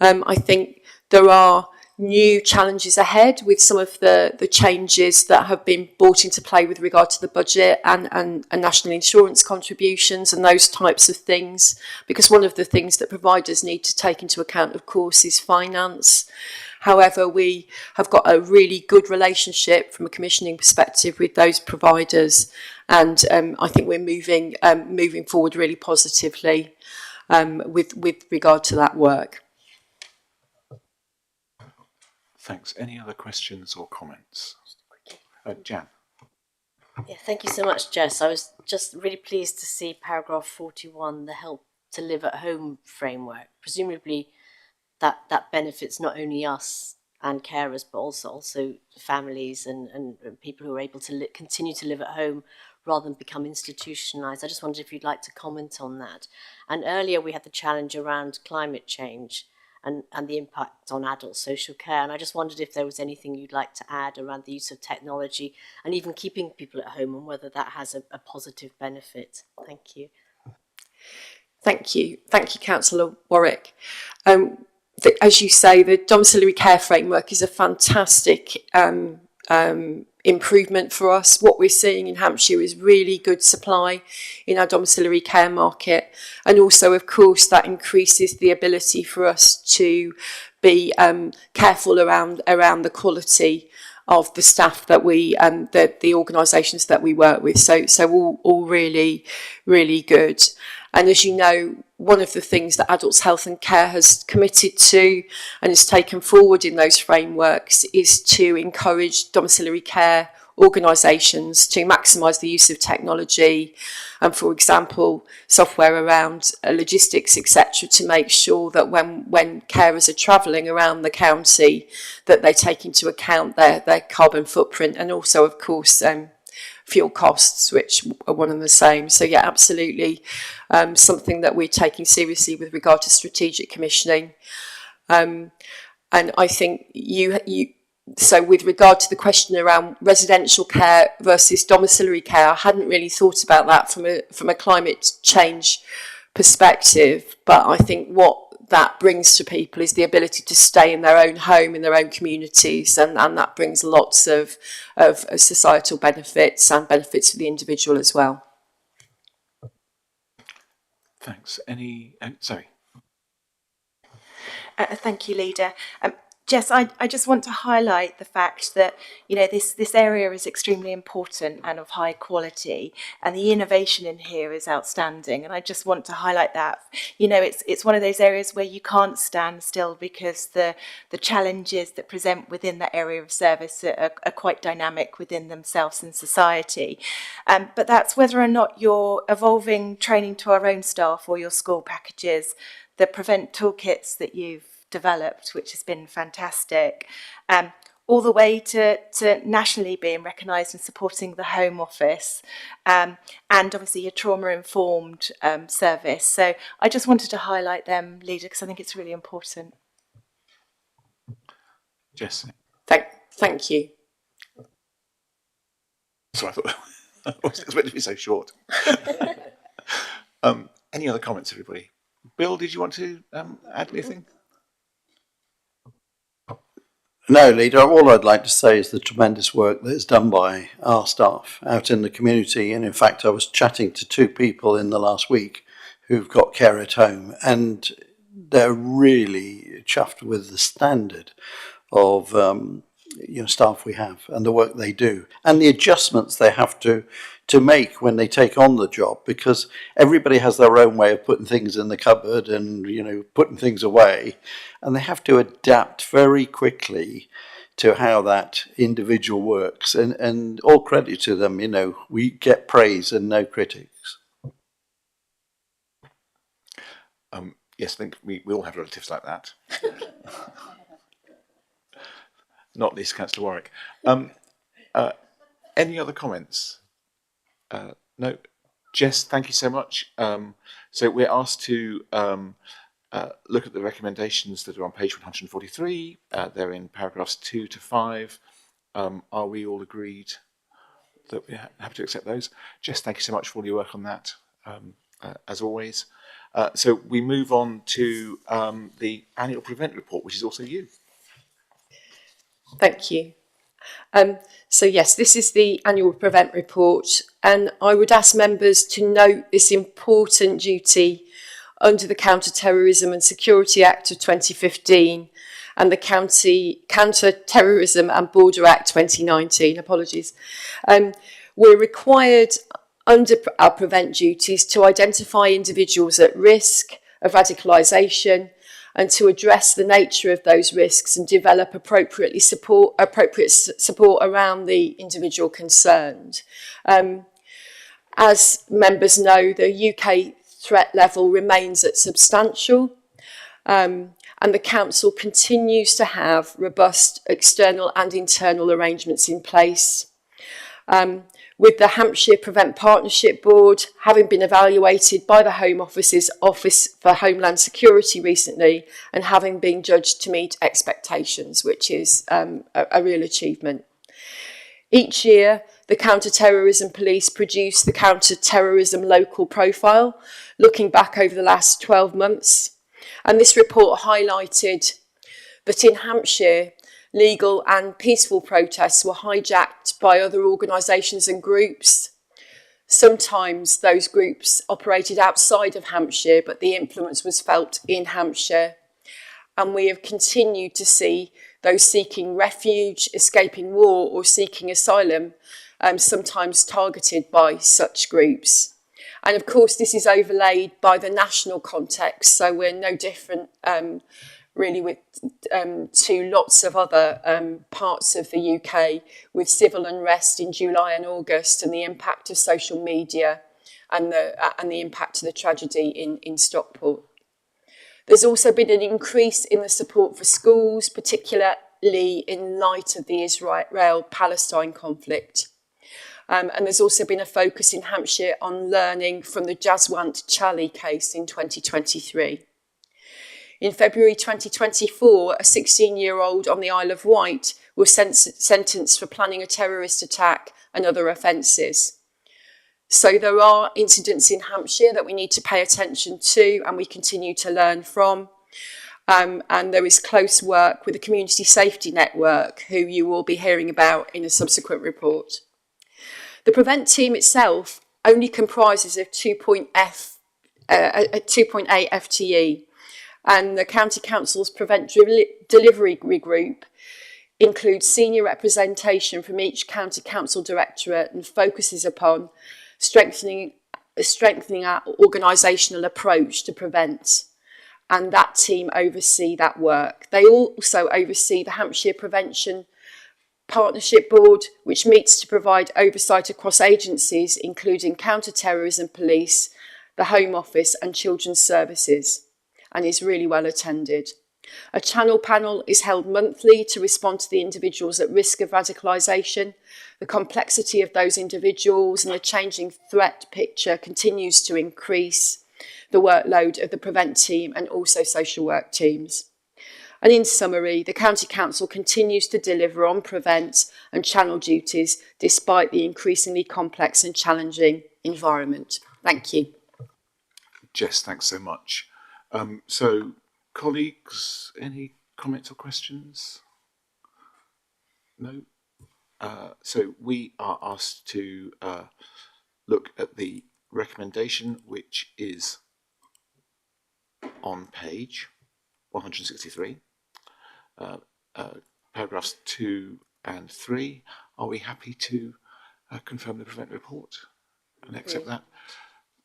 I think there are new challenges ahead with some of the changes that have been brought into play with regard to the budget and national insurance contributions and those types of things, because one of the things that providers need to take into account, of course, is finance. However, we have got a really good relationship from a commissioning perspective with those providers, and I think we're moving forward really positively with regard to that work. Thanks. Any other questions or comments? Jan. Yeah, thank you so much, Jess. I was just really pleased to see paragraph 41, the Help to Live at Home framework. Presumably that benefits not only us and carers, but also families and people who are able to continue to live at home rather than become institutionalised. I just wondered if you'd like to comment on that. And earlier we had the challenge around climate change and the impact on adult social care. And I just wondered if there was anything you'd like to add around the use of technology and even keeping people at home and whether that has a positive benefit. Thank you. Thank you. Thank you, Councillor Warwick. As you say, the domiciliary care framework is a fantastic improvement for us. What we're seeing in Hampshire is really good supply in our domiciliary care market, and also, of course, that increases the ability for us to be careful around the quality of the staff that we the organisations that we work with. So all really, really good. And as you know, one of the things that Adults Health and Care has committed to and has taken forward in those frameworks is to encourage domiciliary care organisations to maximise the use of technology and, for example, software around logistics, etc., to make sure that when carers are travelling around the county, that they take into account their carbon footprint and also, of course, fuel costs, which are one and the same. So yeah, absolutely something that we're taking seriously with regard to strategic commissioning. And I think so with regard to the question around residential care versus domiciliary care, I hadn't really thought about that from a climate change perspective, but I think what that brings to people is the ability to stay in their own home, in their own communities, and that brings lots of societal benefits and benefits for the individual as well. Thanks. Sorry. Thank you, Leader. Jess, I just want to highlight the fact that, you know, this area is extremely important and of high quality, and the innovation in here is outstanding. And I just want to highlight that. You know, it's one of those areas where you can't stand still because the challenges that present within that area of service are quite dynamic within themselves in society. But that's whether or not you're evolving training to our own staff or your school packages, the prevent toolkits that you've developed, which has been fantastic, all the way to nationally being recognised and supporting the Home Office, and obviously your trauma-informed service. So I just wanted to highlight them, Leader, because I think it's really important. Jess. Thank you. So I thought it was meant to be so short. Any other comments, everybody? Bill, did you want to add anything? No, Leader, all I'd like to say is the tremendous work that is done by our staff out in the community. And in fact, I was chatting to 2 people in the last week who've got care at home, and they're really chuffed with the standard of staff we have and the work they do and the adjustments they have to make when they take on the job, because everybody has their own way of putting things in the cupboard and, you know, putting things away, and they have to adapt very quickly to how that individual works, and all credit to them. You know, we get praise and no critics. Yes, I think we all have relatives like that. Not least Councillor Warwick. Any other comments? No. Jess, thank you so much. So we're asked to look at the recommendations that are on page 143. They're in paragraphs 2 to 5. Are we all agreed that we're happy to accept those? Jess, thank you so much for all your work on that, as always. So we move on to the annual Prevent report, which is also you. Thank you. So yes, this is the annual Prevent report, and I would ask members to note this important duty under the Counter-Terrorism and Security Act of 2015 and the Counter-Terrorism and Border Act 2019. Apologies. We're required under our Prevent duties to identify individuals at risk of radicalisation and to address the nature of those risks and develop appropriate support around the individual concerned. As members know, the UK threat level remains at substantial, and the Council continues to have robust external and internal arrangements in place. With the Hampshire Prevent Partnership Board having been evaluated by the Home Office's Office for Homeland Security recently and having been judged to meet expectations, which is a real achievement. Each year, the Counter-Terrorism Police produce the Counter-Terrorism Local Profile, looking back over the last 12 months. And this report highlighted that in Hampshire, legal and peaceful protests were hijacked by other organisations and groups. Sometimes those groups operated outside of Hampshire, but the influence was felt in Hampshire. And we have continued to see those seeking refuge, escaping war or seeking asylum, sometimes targeted by such groups. And of course, this is overlaid by the national context, so we're no different really with to lots of other parts of the UK, with civil unrest in July and August and the impact of social media and the impact of the tragedy in Stockport. There's also been an increase in the support for schools, particularly in light of the Israel-Palestine conflict. And there's also been a focus in Hampshire on learning from the Jaswant Chali case in 2023. In February 2024, a 16-year-old on the Isle of Wight was sentenced for planning a terrorist attack and other offences. So there are incidents in Hampshire that we need to pay attention to and we continue to learn from. And there is close work with the Community Safety Network, who you will be hearing about in a subsequent report. The Prevent team itself only comprises of 2.8 FTE, and the County Council's Prevent Delivery Group includes senior representation from each County Council Directorate and focuses upon strengthening our organisational approach to Prevent, and that team oversee that work. They also oversee the Hampshire Prevention Partnership Board, which meets to provide oversight across agencies, including counter-terrorism police, the Home Office and Children's Services, and is really well attended. A channel panel is held monthly to respond to the individuals at risk of radicalisation. The complexity of those individuals and the changing threat picture continues to increase the workload of the Prevent team and also social work teams. And in summary, the County Council continues to deliver on Prevent and channel duties despite the increasingly complex and challenging environment. Thank you. Jess, thanks so much. So, colleagues, any comments or questions? No? So we are asked to look at the recommendation, which is on page 163, paragraphs 2 and 3. Are we happy to confirm the Prevent report and accept that?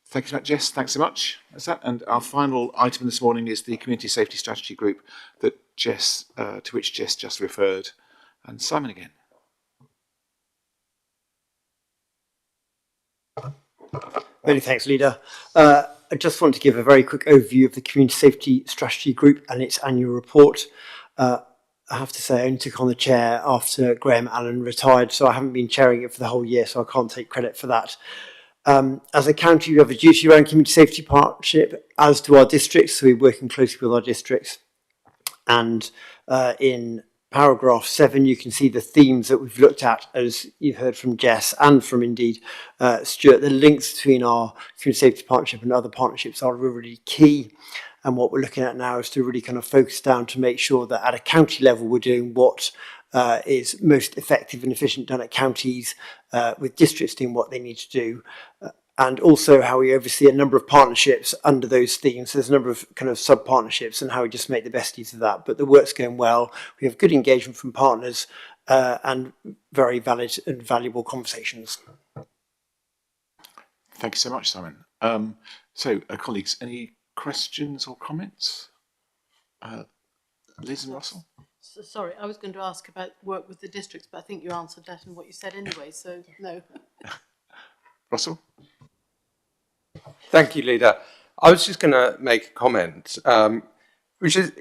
Thank you so much, Jess. Thanks so much. That's that. And our final item this morning is the Community Safety Strategy Group that Jess, to which Jess just referred. And Simon again. Many thanks, Leader. I just want to give a very quick overview of the Community Safety Strategy Group and its annual report. I have to say I only took on the chair after Graham Allen retired, so I haven't been chairing it for the whole year, so I can't take credit for that. As a county, we have a duty around community safety partnership, as do our districts, so we're working closely with our districts. And in paragraph 7, you can see the themes that we've looked at, as you've heard from Jess and from indeed Stuart. The links between our community safety partnership and other partnerships are really key. And what we're looking at now is to really kind of focus down to make sure that at a county level, we're doing what is most effective and efficient done at counties, with districts doing what they need to do. And also how we oversee a number of partnerships under those themes. So there's a number of kind of sub-partnerships and how we just make the best use of that. But the work's going well. We have good engagement from partners and very valid and valuable conversations. Thank you so much, Simon. So, colleagues, any questions or comments? Liz and Russell? So, sorry, I was going to ask about work with the districts, but I think you answered that in what you said anyway, so no. Russell? Thank you, Leader. I was just going to make a comment, which is,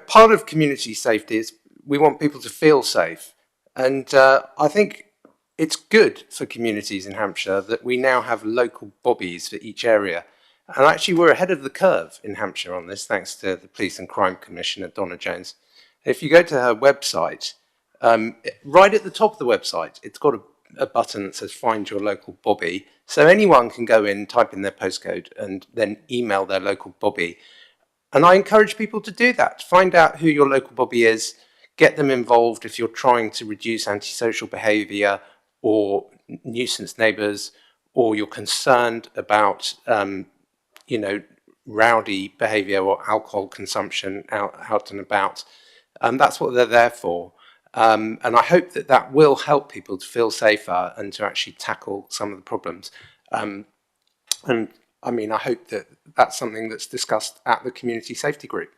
part of community safety is we want people to feel safe. And I think it's good for communities in Hampshire that we now have local bobbies for each area. And actually, we're ahead of the curve in Hampshire on this, thanks to the Police and Crime Commissioner, Donna Jones. If you go to her website, right at the top of the website, it's got a button that says Find Your Local Bobby. So anyone can go in, type in their postcode, and then email their local bobby. And I encourage people to do that. Find out who your local bobby is, get them involved if you're trying to reduce antisocial behaviour or nuisance neighbours, or you're concerned about, rowdy behaviour or alcohol consumption out and about. That's what they're there for. And I hope that that will help people to feel safer and to actually tackle some of the problems. And I mean, I hope that that's something that's discussed at the community safety group.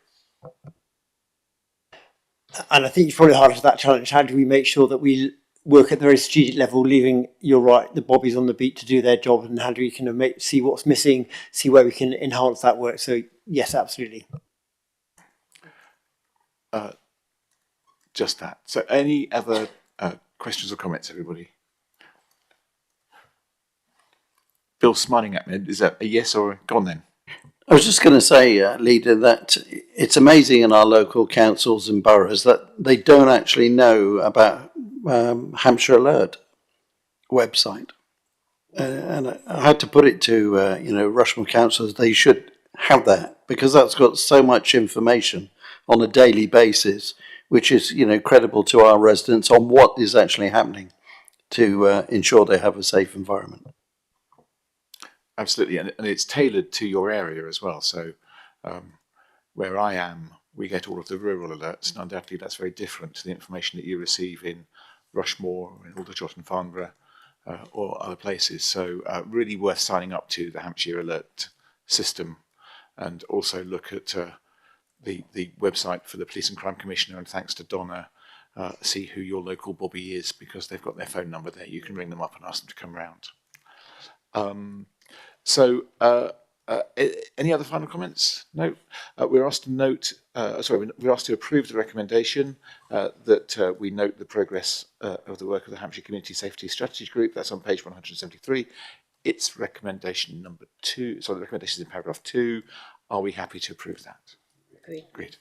And I think you've probably highlighted that challenge. How do we make sure that we work at the very strategic level, leaving, you're right, the bobbies on the beat to do their job, and how do we kind of see what's missing, see where we can enhance that work? So yes, absolutely. Just that. So any other questions or comments, everybody? Bill's smiling at me. Is that a yes or a go on then? I was just going to say, Leader, that it's amazing in our local councils and boroughs that they don't actually know about Hampshire Alert website. And I had to put it to, Rushmore councillors, they should have that, because that's got so much information on a daily basis, which is, credible to our residents on what is actually happening to ensure they have a safe environment. Absolutely, and it's tailored to your area as well. So where I am, we get all of the rural alerts, and undoubtedly that's very different to the information that you receive in Rushmore, in Aldershot and Farnborough, or other places. So really worth signing up to the Hampshire Alert system, and also look at the website for the Police and Crime Commissioner, and thanks to Donna, see who your local bobby is, because they've got their phone number there. You can ring them up and ask them to come round. Any other final comments? No. We're asked to note. We're asked to approve the recommendation that we note the progress of the work of the Hampshire Community Safety Strategy Group. That's on page 173. It's recommendation number 2. So the recommendation is in paragraph 2. Are we happy to approve that? Agreed. Great.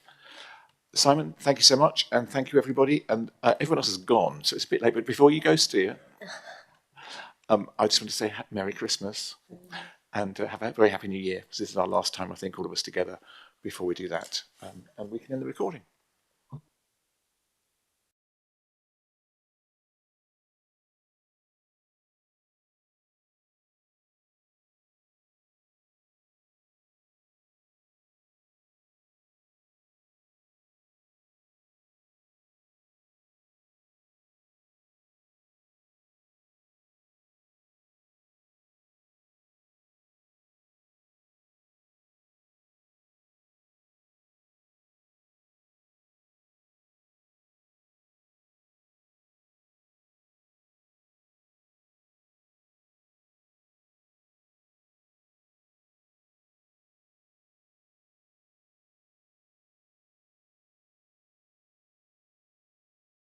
Simon, thank you so much, and thank you everybody. And everyone else has gone, so it's a bit late. But before you go, Steer, I just want to say Merry Christmas and have a very Happy New Year, because this is our last time, I think, all of us together before we do that. And we can end the recording.